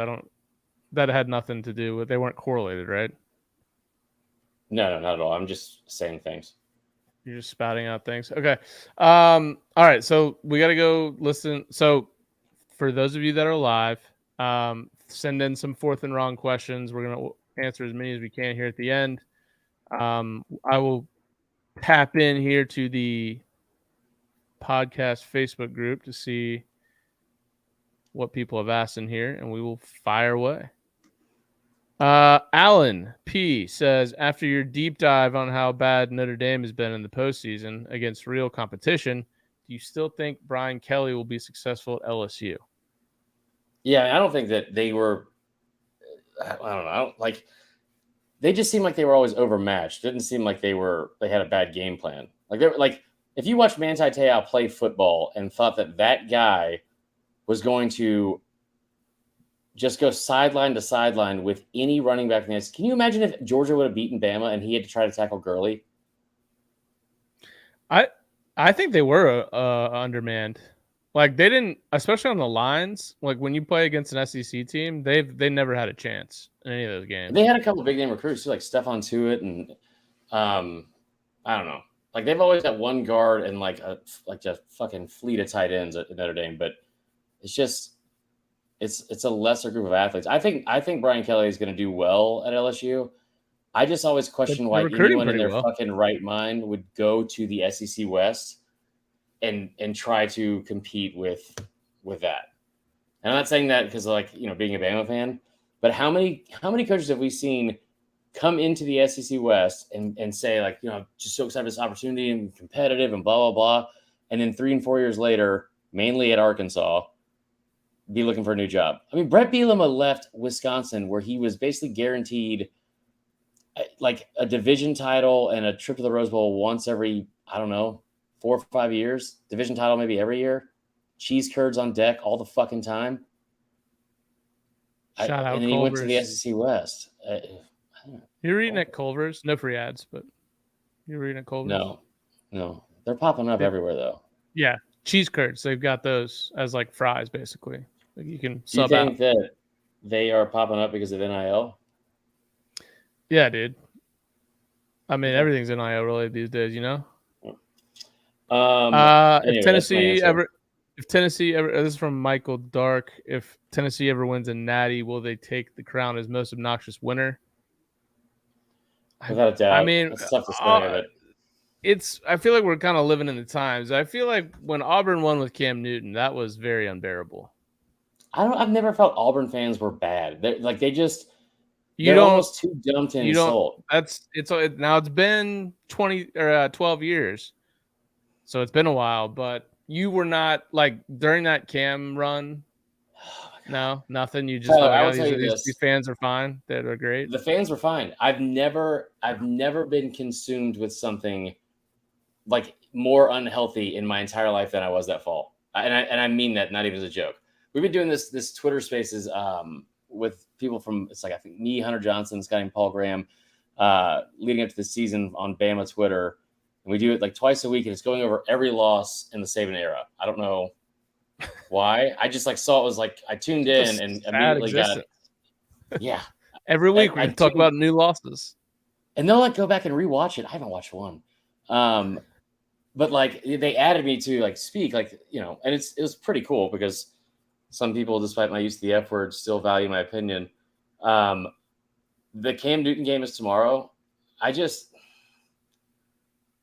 That had nothing to do with, they weren't correlated, right? No, not at all. I'm just saying things. You're just spouting out things. Okay. All right. So we got to go listen. So for those of you that are live, send in some fourth and wrong questions. We're going to answer as many as we can here at the end. I will tap in here to the podcast Facebook group to see what people have asked in here, and we will fire away. Alan P says, after your deep dive on how bad Notre Dame has been in the postseason against real competition, do you still think Brian Kelly will be successful at LSU? Yeah, I don't think that they were. I don't know. They just seemed like they were always overmatched. It didn't seem like they had a bad game plan. If you watched Manti Te'o play football and thought that guy was going to just go sideline to sideline with any running back in the SEC. Can you imagine if Georgia would have beaten Bama and he had to try to tackle Gurley? I think they were undermanned. Like they didn't, especially on the lines. Like when you play against an SEC team, they never had a chance in any of those games. They had a couple of big name recruits too, like Stephon Tuitt and I don't know. Like they've always got one guard and like just fucking fleet of tight ends at Notre Dame, but it's just it's a lesser group of athletes. I think Brian Kelly is going to do well at LSU. I just always question why anyone in their fucking right mind would go to the SEC West and try to compete with that. And I'm not saying that because being a Bama fan, but how many coaches have we seen come into the SEC West and say just so excited for this opportunity and competitive and blah, blah, blah. And then 3 and 4 years later, mainly at Arkansas, be looking for a new job. I mean, Brett Bielema left Wisconsin where he was basically guaranteed like a division title and a trip to the Rose Bowl once every, 4 or 5 years, division title maybe every year, cheese curds on deck all the fucking time. Shout out and then Culver's. He went to the SEC West. You're reading at Culver's, no free ads, but you're reading at Culver's. No, they're popping up everywhere though. Yeah, cheese curds. They've got those as like fries, basically. Like you can sub Do you think that they are popping up because of NIL? Yeah, dude. I mean, everything's NIL related these days, you know. Anyway, if Tennessee ever, this is from Michael Dark. If Tennessee ever wins a Natty, will they take the crown as most obnoxious winner? Without a doubt. I mean, it's tough to say, but I feel like we're kind of living in the times. I feel like when Auburn won with Cam Newton, that was very unbearable. I've never felt Auburn fans were bad. They're almost too dumb to insult. Now it's been 20 or 12 years. So it's been a while, but you were not like during that Cam run. No, nothing. You just these fans are fine. They're great. The fans were fine. I've never been consumed with something like more unhealthy in my entire life than I was that fall. And I mean that not even as a joke. We've been doing this Twitter Spaces with people from I think me, Hunter Johnson, this guy named Paul Graham, leading up to the season on Bama Twitter. And we do it like twice a week, and it's going over every loss in the Saban era. I don't know why. I just saw it was I tuned in and immediately got it. Yeah. Every week we talk about new losses. And they'll go back and rewatch it. I haven't watched one. But they added me to speak, and it was pretty cool because some people, despite my use of the F word, still value my opinion. The Cam Newton game is tomorrow.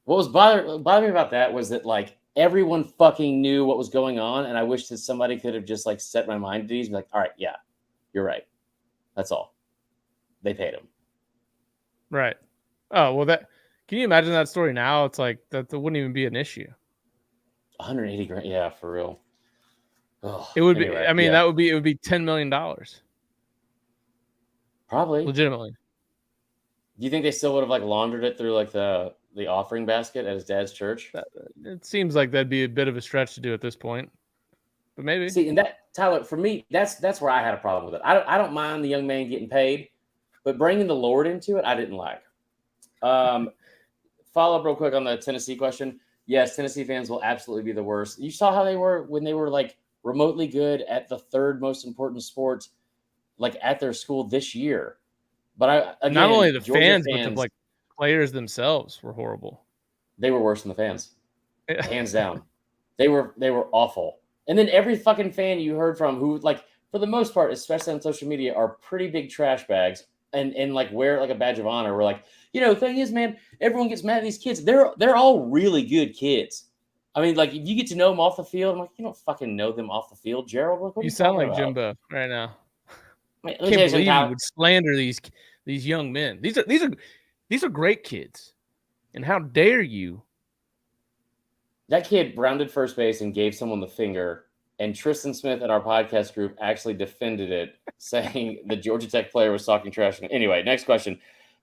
What was bothering me about that was that everyone fucking knew what was going on, and I wish that somebody could have just set my mind at ease and be all right, yeah, you're right. That's all. They paid him. Right. Oh, well, can you imagine that story now? It's that wouldn't even be an issue. 180 grand, yeah, for real. Oh, it would be. I mean, it would be $10 million. Probably, legitimately. Do you think they still would have laundered it through the offering basket at his dad's church? It seems like that'd be a bit of a stretch to do at this point, but maybe. See, and Tyler, for me, that's where I had a problem with it. I don't mind the young man getting paid, but bringing the Lord into it, I didn't like. Follow up real quick on the Tennessee question. Yes, Tennessee fans will absolutely be the worst. You saw how they were when they were remotely good at the third most important sport, at their school this year. But not only the fans, but the players themselves were horrible. They were worse than the fans, hands down. They were awful. And then every fucking fan you heard from, who for the most part, especially on social media, are pretty big trash bags and wear it like a badge of honor. We're the thing is, man, everyone gets mad at these kids. They're all really good kids. I mean, if you get to know them off the field, I'm you don't fucking know them off the field, Gerald. What you sound like about? Jimbo right now. I can't believe you would slander these young men. These are great kids, and how dare you? That kid rounded first base and gave someone the finger, and Tristan Smith in our podcast group actually defended it, saying the Georgia Tech player was talking trash. Anyway, next question.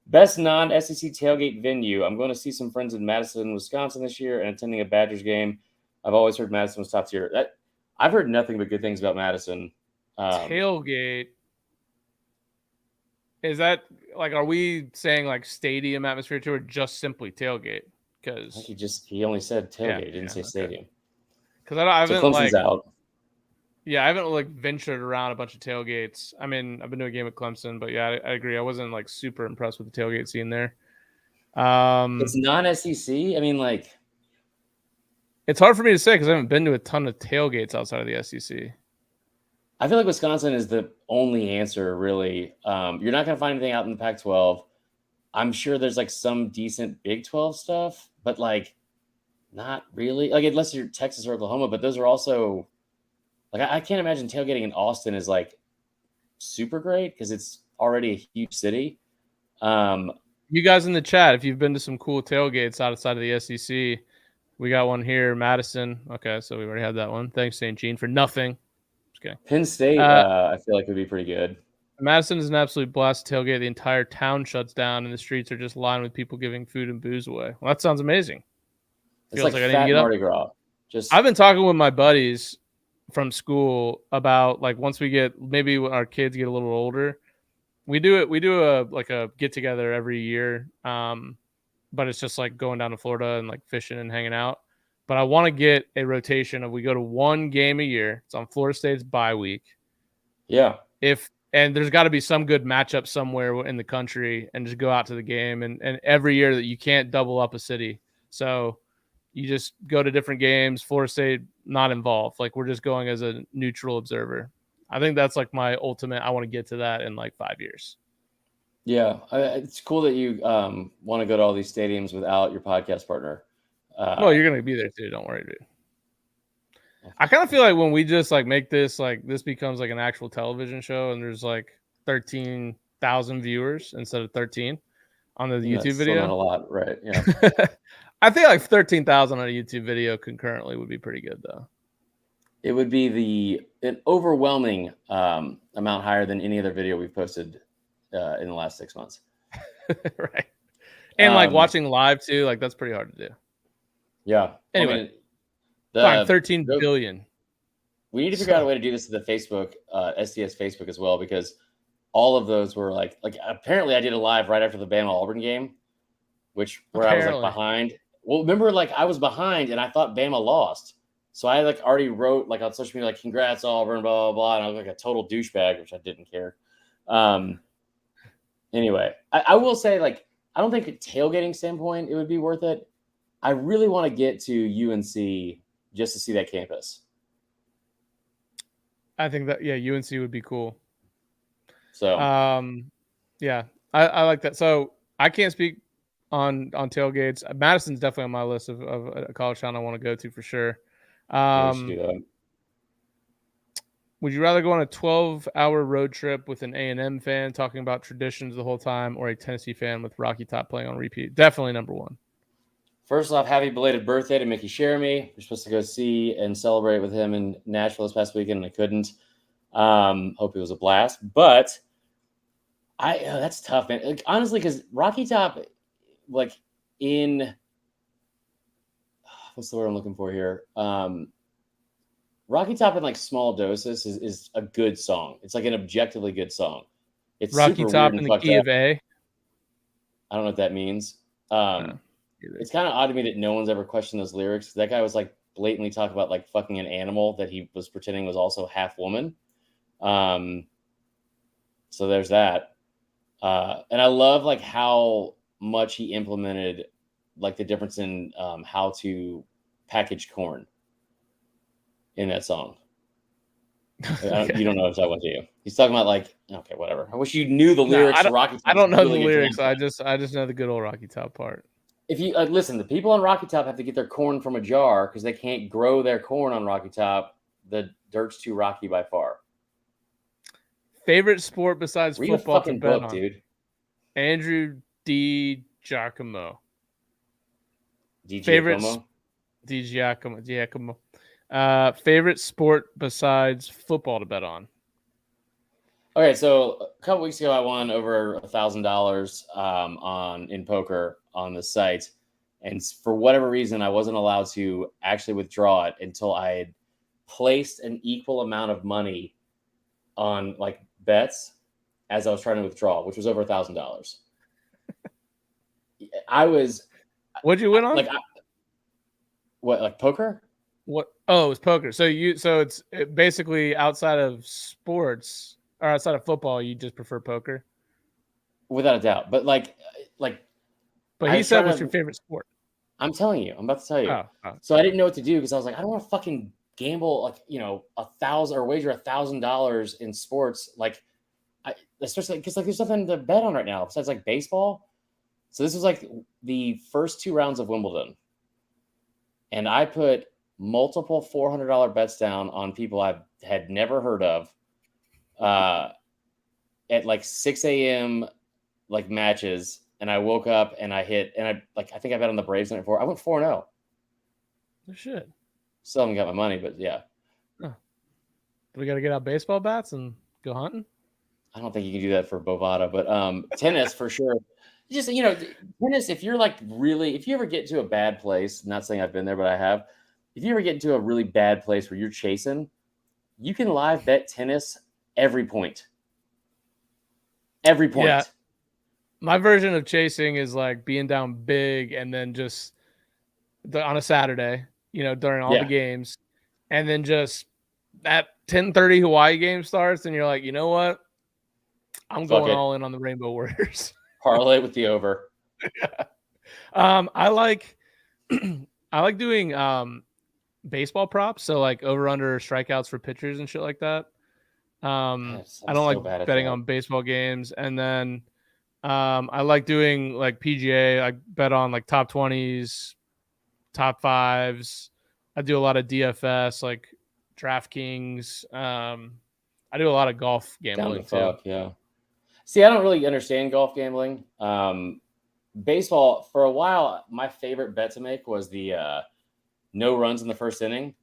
Best non-SEC tailgate venue. I'm going to see some friends in Madison, Wisconsin this year and attending a Badgers game. I've always heard Madison was top tier. I've heard nothing but good things about Madison. Tailgate. Is that like, are we saying like stadium atmosphere too, or just simply tailgate? Because he only said tailgate. He didn't say stadium. Because I haven't Clemson's out. Yeah, I haven't like ventured around a bunch of tailgates. I mean, I've been to a game at Clemson, but yeah, I agree. I wasn't like super impressed with the tailgate scene there. It's non-SEC. I mean, like, it's hard for me to say because I haven't been to a ton of tailgates outside of the SEC. I feel like Wisconsin is the only answer, really. You're not going to find anything out in the Pac-12. I'm sure there's like some decent Big 12 stuff, but like not really. Like, unless you're Texas or Oklahoma, but those are also like I can't imagine tailgating in Austin is like super great because it's already a huge city. You guys in the chat, if you've been to some cool tailgates outside of the SEC, we got one here, Madison. Okay, so we already had that one. Thanks, St. Jean, for nothing. Just kidding. Penn State, I feel like would be pretty good. Madison is an absolute blast tailgate. The entire town shuts down, and the streets are just lined with people giving food and booze away. Well, that sounds amazing. It's like fat Mardi Gras. I've been talking with my buddies from school about like once we get maybe our kids get a little older, we do a get together every year. But it's just like going down to Florida and like fishing and hanging out. But I want to get a rotation of we go to one game a year. It's on Florida State's bye week. Yeah. And there's got to be some good matchup somewhere in the country and just go out to the game. And every year that you can't double up a city. So you just go to different games. Florida State not involved. Like we're just going as a neutral observer. I think that's like my ultimate. I want to get to that in like 5 years. Yeah, it's cool that you want to go to all these stadiums without your podcast partner. Well, you're going to be there too. Don't worry, dude. I kind of feel like when we just like make this, like this becomes like an actual television show and there's like 13,000 viewers instead of 13 on the YouTube video. Not a lot, right? Yeah. I think like 13,000 on a YouTube video concurrently would be pretty good though. It would be an overwhelming amount higher than any other video we've posted in the last 6 months. Right. And like watching live too, like that's pretty hard to do. Yeah. Anyway, fine, 13 billion. We need to figure out a way to do this to the Facebook, SDS Facebook as well, because all of those were like apparently I did a live right after the Bama Auburn game, where I was like behind. Well, remember, like I was behind and I thought Bama lost. So I like already wrote like on social media, like congrats Auburn, blah, blah, blah. And I was like a total douchebag, which I didn't care. Anyway, I will say, like, I don't think a tailgating standpoint, it would be worth it. I really want to get to UNC just to see that campus. I think that, yeah, UNC would be cool. So, yeah, I like that. So I can't speak on tailgates. Madison's definitely on my list of a college town I want to go to for sure. Would you rather go on a 12-hour road trip with an A&M fan talking about traditions the whole time, or a Tennessee fan with Rocky Top playing on repeat? Definitely number one. First off, happy belated birthday to Mickey Jeremy. We're supposed to go see and celebrate with him in Nashville this past weekend, and I couldn't. Hope it was a blast. But that's tough, man. Like, honestly, because Rocky Top, like in what's the word I'm looking for here? Rocky Top in like small doses is a good song. It's like an objectively good song. It's Rocky super Top weird in the key of A. I don't know what that means. It's kind of odd to me that no one's ever questioned those lyrics. That guy was like blatantly talking about like fucking an animal that he was pretending was also half woman. So there's that. And I love like how much he implemented like the difference in how to package corn in that song. Okay. You don't know what I'm talking to. He's talking about like, okay, whatever. I wish you knew the lyrics. No, Rocky Top. I don't know the lyrics. I just know the good old Rocky Top part. If you listen, the people on Rocky Top have to get their corn from a jar because they can't grow their corn on Rocky Top. The dirt's too rocky by far. Favorite sport besides Read football a fucking to bet book, on? dude. Andrew D. Giacomo. Giacomo. Favorite sport besides football to bet on? Okay, so a couple weeks ago, I won over $1,000 in poker on the site, and for whatever reason, I wasn't allowed to actually withdraw it until I had placed an equal amount of money on like bets as I was trying to withdraw, which was over $1,000. I was. What'd you win on? Like poker? What? Oh, it was poker. So it's basically outside of sports or outside of football, you just prefer poker? Without a doubt. But But he said, what's your favorite sport? I'm telling you. I'm about to tell you. Oh. So I didn't know what to do because I was like, I don't want to fucking gamble like, $1,000 or wager $1,000 in sports. Like, especially because like there's nothing to bet on right now besides like baseball. So this was like the first 2 rounds of Wimbledon. And I put multiple $400 bets down on people I had never heard of at like 6 a.m. like matches. And I woke up and I hit, and I think I bet on the Braves night before. I went 4-0. Oh, shit. Still haven't got my money, but yeah. Oh. We got to get out baseball bats and go hunting? I don't think you can do that for Bovada, but tennis for sure. Just, tennis, if you're like really, if you ever get to a bad place, not saying I've been there, but I have, if you ever get into a really bad place where you're chasing, you can live bet tennis every point. Every point. Yeah. My version of chasing is like being down big and then just on a Saturday, during all the games, and then just that 10:30 Hawaii game starts, and you're like, you know what? I'm going all in on the Rainbow Warriors. Parlay with the over. Yeah. I like doing baseball props, so like over under strikeouts for pitchers and shit like that. I don't like betting on baseball games, and then I like doing like PGA. I bet on like top 20s, top 5s. I do a lot of DFS, like DraftKings. I do a lot of golf gambling too. Yeah. See, I don't really understand golf gambling. Baseball, for a while, my favorite bet to make was the no runs in the first inning.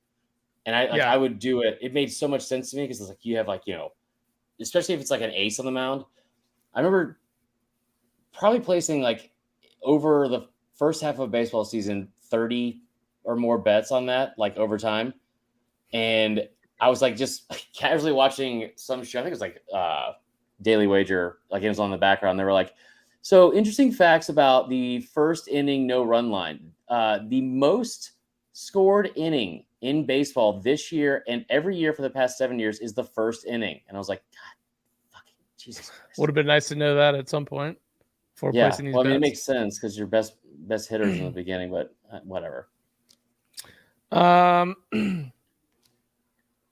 And I would do it. It made so much sense to me because it's like you have especially if it's like an ace on the mound. I remember probably placing like over the first half of a baseball season 30 or more bets on that, like over time. And I was like just casually watching some show. I think it was like Daily Wager, like it was on the background. They were like, so interesting facts about the first inning no run line. The most scored inning in baseball this year and every year for the past 7 years is the first inning. And I was like, God, fucking Jesus Christ. Would have been nice to know that at some point. Placing these well, I mean, it makes sense because your best hitters in the beginning, but whatever.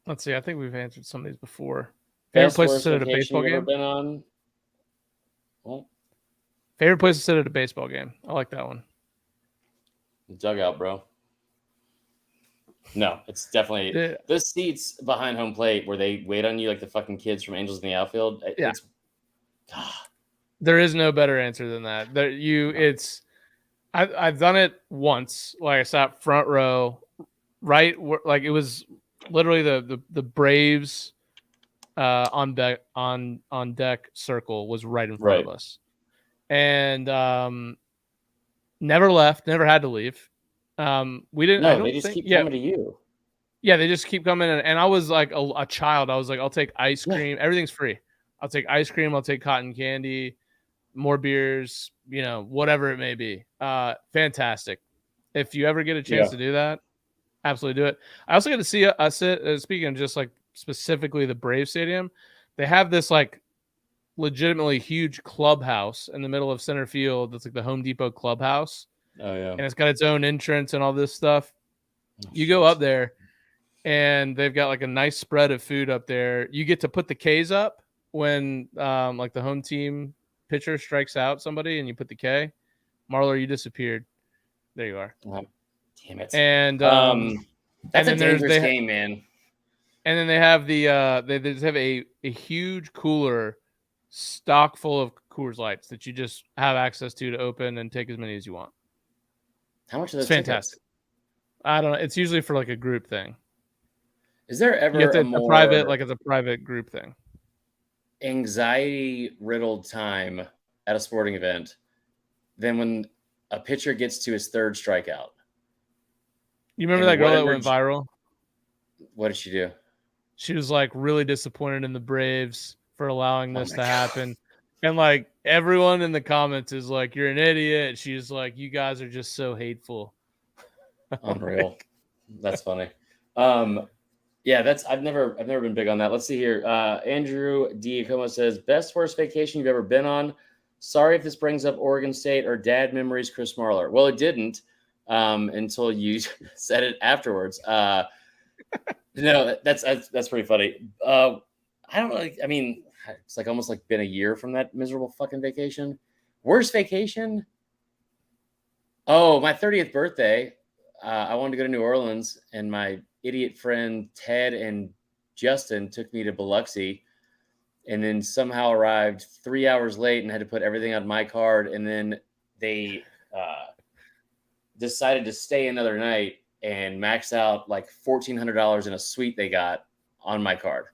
Let's see. I think we've answered some of these before. Favorite place to sit at a baseball game? Been on? What? Favorite place to sit at a baseball game? I like that one. The dugout, bro. No, it's definitely those seats behind home plate where they wait on you like the fucking kids from Angels in the Outfield. Yeah. There is no better answer than that. I've done it once. Like I sat front row, right? Like it was literally the Braves on deck circle was right in front of us, and never left, never had to leave. We didn't. No, they just keep coming to you. Yeah, they just keep coming, and I was like a child. I was like, I'll take ice cream. Everything's free. I'll take ice cream. I'll take cotton candy, more beers. Whatever it may be. Fantastic. If you ever get a chance to do that, absolutely do it. I also get to see us speaking of just like specifically the Brave Stadium. They have this like legitimately huge clubhouse in the middle of center field. That's like the Home Depot clubhouse. Oh yeah. And it's got its own entrance and all this stuff. You go up there and they've got like a nice spread of food up there. You get to put the K's up when like the home team pitcher strikes out somebody and you put the K. Marler, you disappeared. There you are. Oh, damn it. And that's a dangerous game, man. And then they have they just have a huge cooler stock full of Coors Lights that you just have access to open and take as many as you want. How much of those? It's fantastic. Tickets? I don't know. It's usually for like a group thing. Is there ever a private, like it's a private group thing? Anxiety-riddled time at a sporting event than when a pitcher gets to his third strikeout. You remember that girl that went viral? What did she do? She was like really disappointed in the Braves for allowing this to happen. And like everyone in the comments is like, "You're an idiot." She's like, "You guys are just so hateful." Unreal. That's funny. Yeah, I've never been big on that. Let's see here. Andrew Diacomo says, best worst vacation you've ever been on. Sorry if this brings up Oregon State or dad memories, Chris Marlar. Well, it didn't until you said it afterwards. No, that's pretty funny. I don't know. I mean, it's like almost like been a year from that miserable fucking vacation. Worst vacation? Oh, my 30th birthday. I wanted to go to New Orleans, and my idiot friend Ted and Justin took me to Biloxi, and then somehow arrived 3 hours late and had to put everything on my card. And then they decided to stay another night and max out like $1,400 in a suite they got on my card.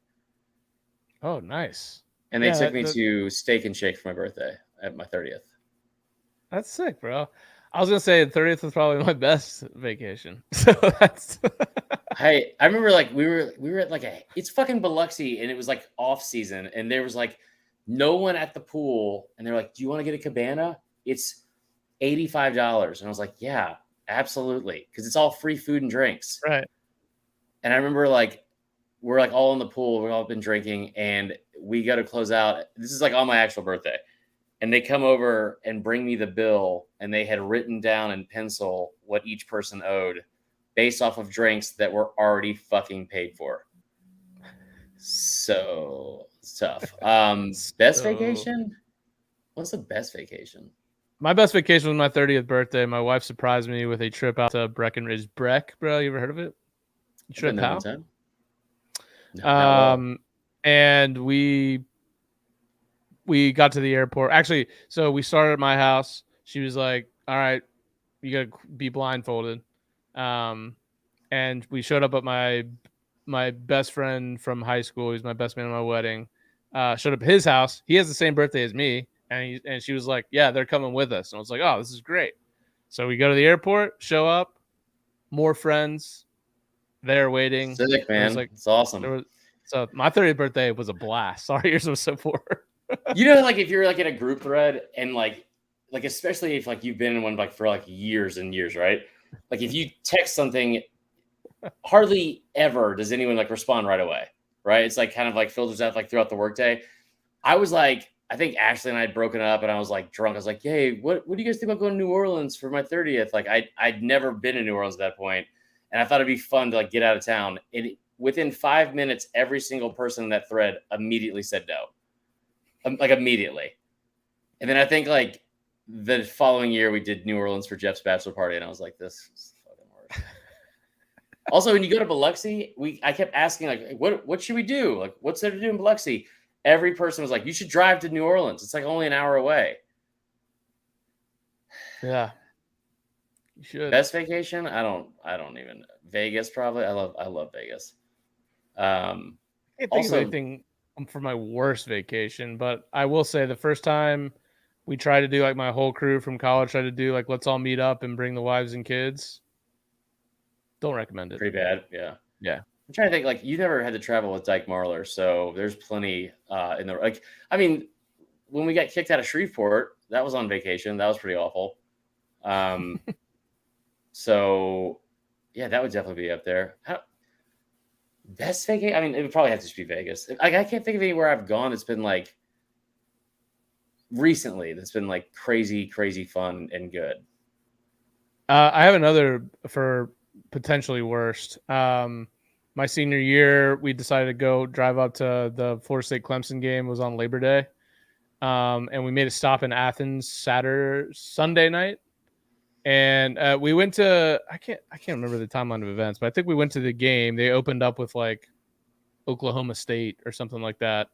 Oh, nice. And they took me to Steak and Shake for my birthday at my 30th. That's sick, bro. I was gonna say the 30th was probably my best vacation. So that's Hey, I remember like we were at like it's fucking Biloxi, and it was like off season, and there was like no one at the pool, and they're like, "Do you want to get a cabana? It's $85." And I was like, "Yeah, absolutely," because it's all free food and drinks. right. And I remember like we're like all in the pool, we've all been drinking, and we got to close out. This is like on my actual birthday. And they come over and bring me the bill, and they had written down in pencil what each person owed based off of drinks that were already fucking paid for. So it's tough. Best vacation? What's the best vacation? My best vacation was my 30th birthday. My wife surprised me with a trip out to Breckenridge. Breck, bro, you ever heard of it? Trip out? No, and we got to the airport. Actually, so we started at my house. She was like, "All right, you gotta be blindfolded." And we showed up at my best friend from high school. He's my best man at my wedding. Showed up at his house. He has the same birthday as me, and she was like, "Yeah, they're coming with us." And I was like, "Oh, this is great." So we go to the airport, show up, more friends there waiting. Sick, man. It's awesome. So my 30th birthday was a blast. Sorry, yours was so poor. You know, like if you're like in a group thread and like especially if like you've been in one like for like years and years, right? Like if you text something, hardly ever does anyone like respond right away, right? It's like kind of like filters out like throughout the workday. I was like, I think Ashley and I had broken up, and I was like drunk. I was like, "Hey, what do you guys think about going to New Orleans for my 30th?" Like I'd never been in New Orleans at that point, and I thought it'd be fun to like get out of town. And within 5 minutes, every single person in that thread immediately said no. Like immediately. And then I think like the following year we did New Orleans for Jeff's bachelor party, and I was like, this is fucking worse. Also, when you go to Biloxi, I kept asking like, what should we do? Like, what's there to do in Biloxi? Every person was like, you should drive to New Orleans. It's like only an hour away. Yeah. You should. Best vacation? I don't even Vegas probably. I love Vegas. I can't think of anything for my worst vacation, but I will say the first time we tried to do like my whole crew from college tried to do like let's all meet up and bring the wives and kids. Don't recommend it. Pretty bad, yeah. Yeah. I'm trying to think like you never had to travel with Dyke Marlar, so there's plenty in the like. I mean, when we got kicked out of Shreveport, that was on vacation. That was pretty awful. So yeah, that would definitely be up there. Best vacation? I mean, it would probably have to just be Vegas. I can't think of anywhere I've gone that's been like recently that's been like crazy fun and good. I have another for potentially worst. My senior year, we decided to go drive up to the Florida State Clemson game. It was on Labor Day. And we made a stop in Athens Sunday night. And we went to I can't remember the timeline of events, but I think we went to the game. They opened up with like Oklahoma State or something like that.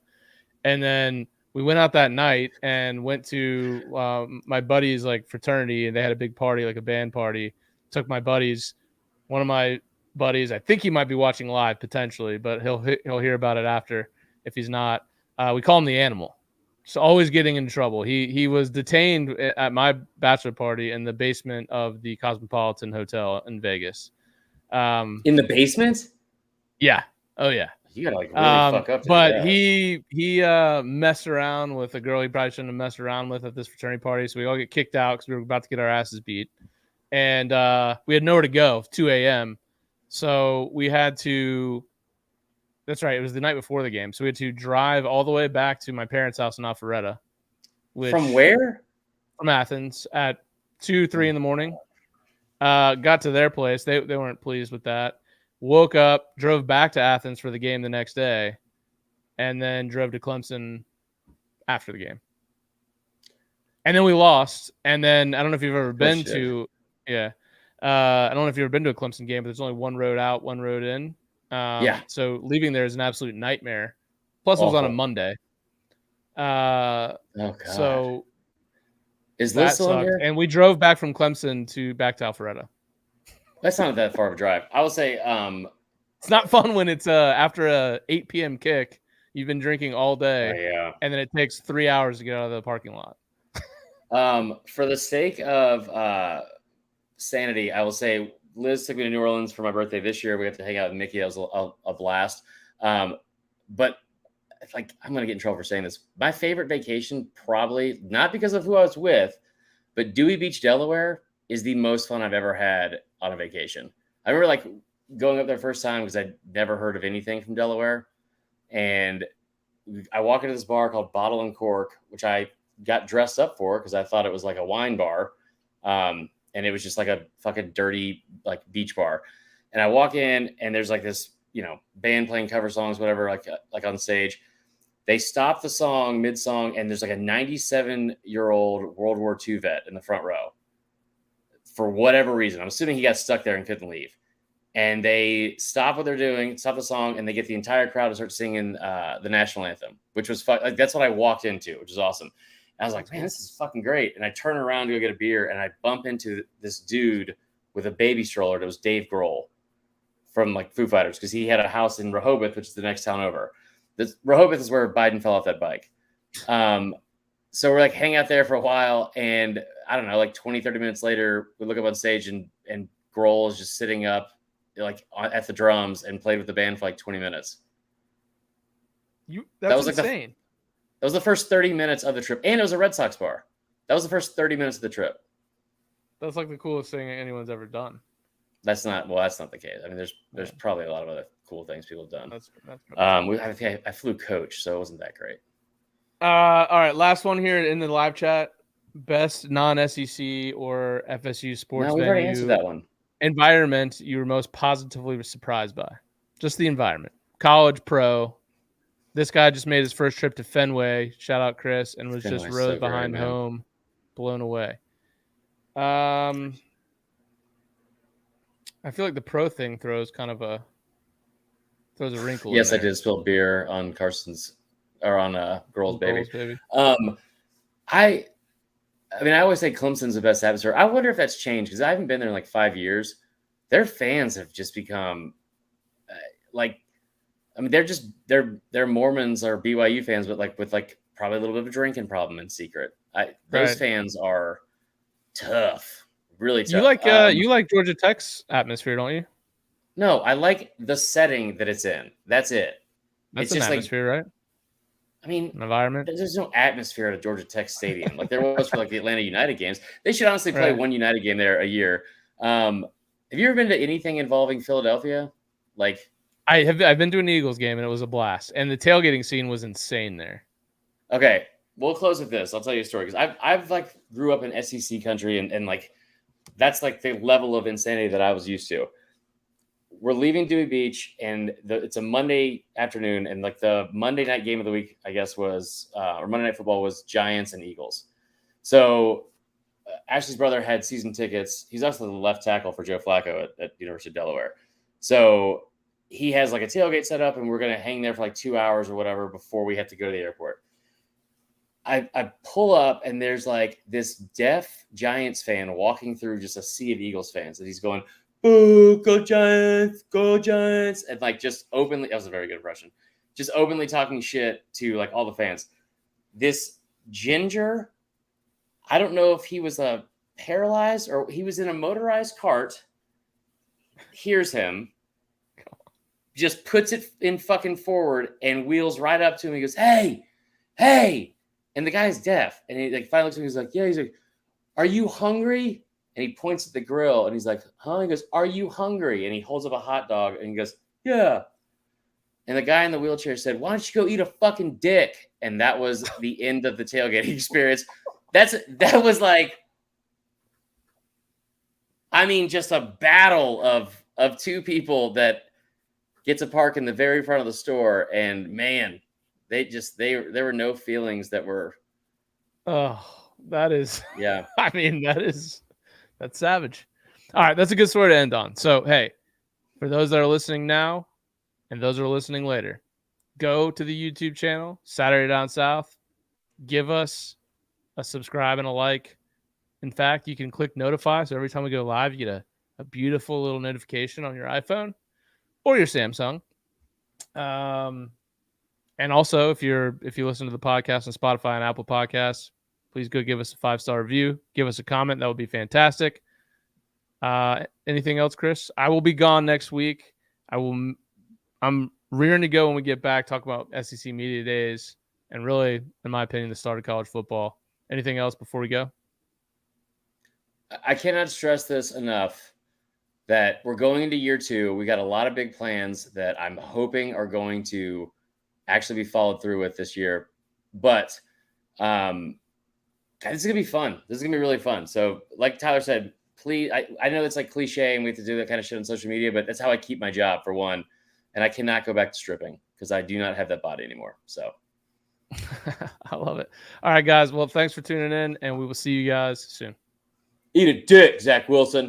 And then we went out that night and went to my buddy's like fraternity, and they had a big party, like a band party. Took my buddies, one of my buddies, I think he might be watching live potentially, but he'll hear about it after if he's not. We call him the Animal. So always getting in trouble. He was detained at my bachelor party in the basement of the Cosmopolitan Hotel in Vegas. In the basement? Yeah. Oh yeah. You gotta like really fuck up to do but that. he messed around with a girl he probably shouldn't have messed around with at this fraternity party, so we all get kicked out because we were about to get our asses beat, and we had nowhere to go. 2 a.m. So we had to. That's right. It was the night before the game, so we had to drive all the way back to my parents' house in Alpharetta. From where? From Athens at 2-3 in the morning. Got to their place. They weren't pleased with that. Woke up, drove back to Athens for the game the next day, and then drove to Clemson after the game. And then we lost. And then I don't know if you've ever been to, I don't know if you've ever been to a Clemson game, but there's only one road out, one road in. So leaving there is an absolute nightmare. Plus, it was on a Monday. God. So is Liz still here? And we drove back from Clemson back to Alpharetta. That's not that far of a drive. I would say it's not fun when it's after a 8 p.m. kick. You've been drinking all day, and then it takes 3 hours to get out of the parking lot. For the sake of sanity, I will say Liz took me to New Orleans for my birthday this year. We got to hang out with Mickey. That was a blast. But like, I'm going to get in trouble for saying this. My favorite vacation, probably not because of who I was with, but Dewey Beach, Delaware is the most fun I've ever had on a vacation. I remember like going up there first time because I'd never heard of anything from Delaware. And I walk into this bar called Bottle and Cork, which I got dressed up for because I thought it was like a wine bar. And it was just like a fucking dirty like beach bar. And I walk in and there's like this, band playing cover songs, whatever, like on stage. They stop the song mid-song and there's like a 97-year-old World War II vet in the front row for whatever reason. I'm assuming he got stuck there and couldn't leave. And they stop what they're doing, stop the song, and they get the entire crowd to start singing the national anthem, which was like that's what I walked into, which is awesome. And I was like, man, this is fucking great. And I turn around to go get a beer, and I bump into this dude with a baby stroller. It was Dave Grohl from like Foo Fighters because he had a house in Rehoboth, which is the next town over. Rehoboth is where Biden fell off that bike. So we're like hang out there for a while, and I don't know, like 20, 30 minutes later, we look up on stage, and Grohl is just sitting up like at the drums and played with the band for like 20 minutes. That was insane. That was the first 30 minutes of the trip. And it was a Red Sox bar. That was the first 30 minutes of the trip. That's like the coolest thing anyone's ever done. That's not the case. I mean, there's probably a lot of other cool things people have done. That's I flew coach, so it wasn't that great. All right, last one here in the live chat. Best non-SEC or FSU sports venue. We've already answered that one. Environment you were most positively surprised by. Just the environment. College, pro. This guy just made his first trip to Fenway. Shout out Chris, and was Fenway's just rows behind home, blown away. I feel like the pro thing throws a wrinkle. Yes, I did spill beer on Carson's or on Girls Baby. I mean, I always say Clemson's the best atmosphere. I wonder if that's changed because I haven't been there in like 5 years. Their fans have just become they're Mormons or BYU fans, but like with like probably a little bit of a drinking problem in secret. Those fans are tough, really tough. You like Georgia Tech's atmosphere, don't you? No, I like the setting that it's in. That's it. That's an atmosphere, right? I mean, an environment. There's no atmosphere at a Georgia Tech stadium like there was for like the Atlanta United games. They should honestly play one United game there a year. Have you ever been to anything involving Philadelphia? Like, I've been to an Eagles game and it was a blast, and the tailgating scene was insane there. Okay, we'll close with this. I'll tell you a story because I've like grew up in SEC country and like that's like the level of insanity that I was used to. We're leaving Dewey Beach, and it's a Monday afternoon, and like the Monday night game of the week, I guess was, or Monday Night Football was Giants and Eagles. So Ashley's brother had season tickets. He's also the left tackle for Joe Flacco at University of Delaware. So he has like a tailgate set up, and we're going to hang there for like 2 hours or whatever before we have to go to the airport. I pull up, and there's like this deaf Giants fan walking through just a sea of Eagles fans, and he's going, "Boo, go Giants, go Giants," and like just openly, that was a very good impression, just openly talking shit to like all the fans. This ginger, I don't know if he was paralyzed or he was in a motorized cart, hears him, just puts it in fucking forward and wheels right up to him. He goes, "Hey, hey!" And the guy's deaf, and he like finally looks at me. He's like, "Yeah." He's like, "Are you hungry?" And he points at the grill, and he's like, "Huh?" He goes, "Are you hungry?" And he holds up a hot dog, and he goes, "Yeah." And the guy in the wheelchair said, "Why don't you go eat a fucking dick?" And that was the end of the tailgating experience. That was like, I mean, just a battle of two people that get to park in the very front of the store, and man, there were no feelings that were. Oh, that is, yeah. I mean, that's savage. All right, that's a good story to end on. So, hey, for those that are listening now and those that are listening later, go to the YouTube channel, Saturday Down South. Give us a subscribe and a like. In fact, you can click notify, so every time we go live, you get a beautiful little notification on your iPhone or your Samsung. And also, if you listen to the podcast on Spotify and Apple Podcasts, please go give us a 5-star review. Give us a comment. That would be fantastic. Anything else, Chris? I will be gone next week. I'm rearing to go when we get back, talk about SEC Media Days, and really, in my opinion, the start of college football. Anything else before we go? I cannot stress this enough that we're going into year 2. We got a lot of big plans that I'm hoping are going to actually be followed through with this year. But this is going to be fun. This is going to be really fun. So like Tyler said, please, I know it's like cliche and we have to do that kind of shit on social media, but that's how I keep my job, for one. And I cannot go back to stripping because I do not have that body anymore. So I love it. All right, guys. Well, thanks for tuning in, and we will see you guys soon. Eat a dick, Zach Wilson.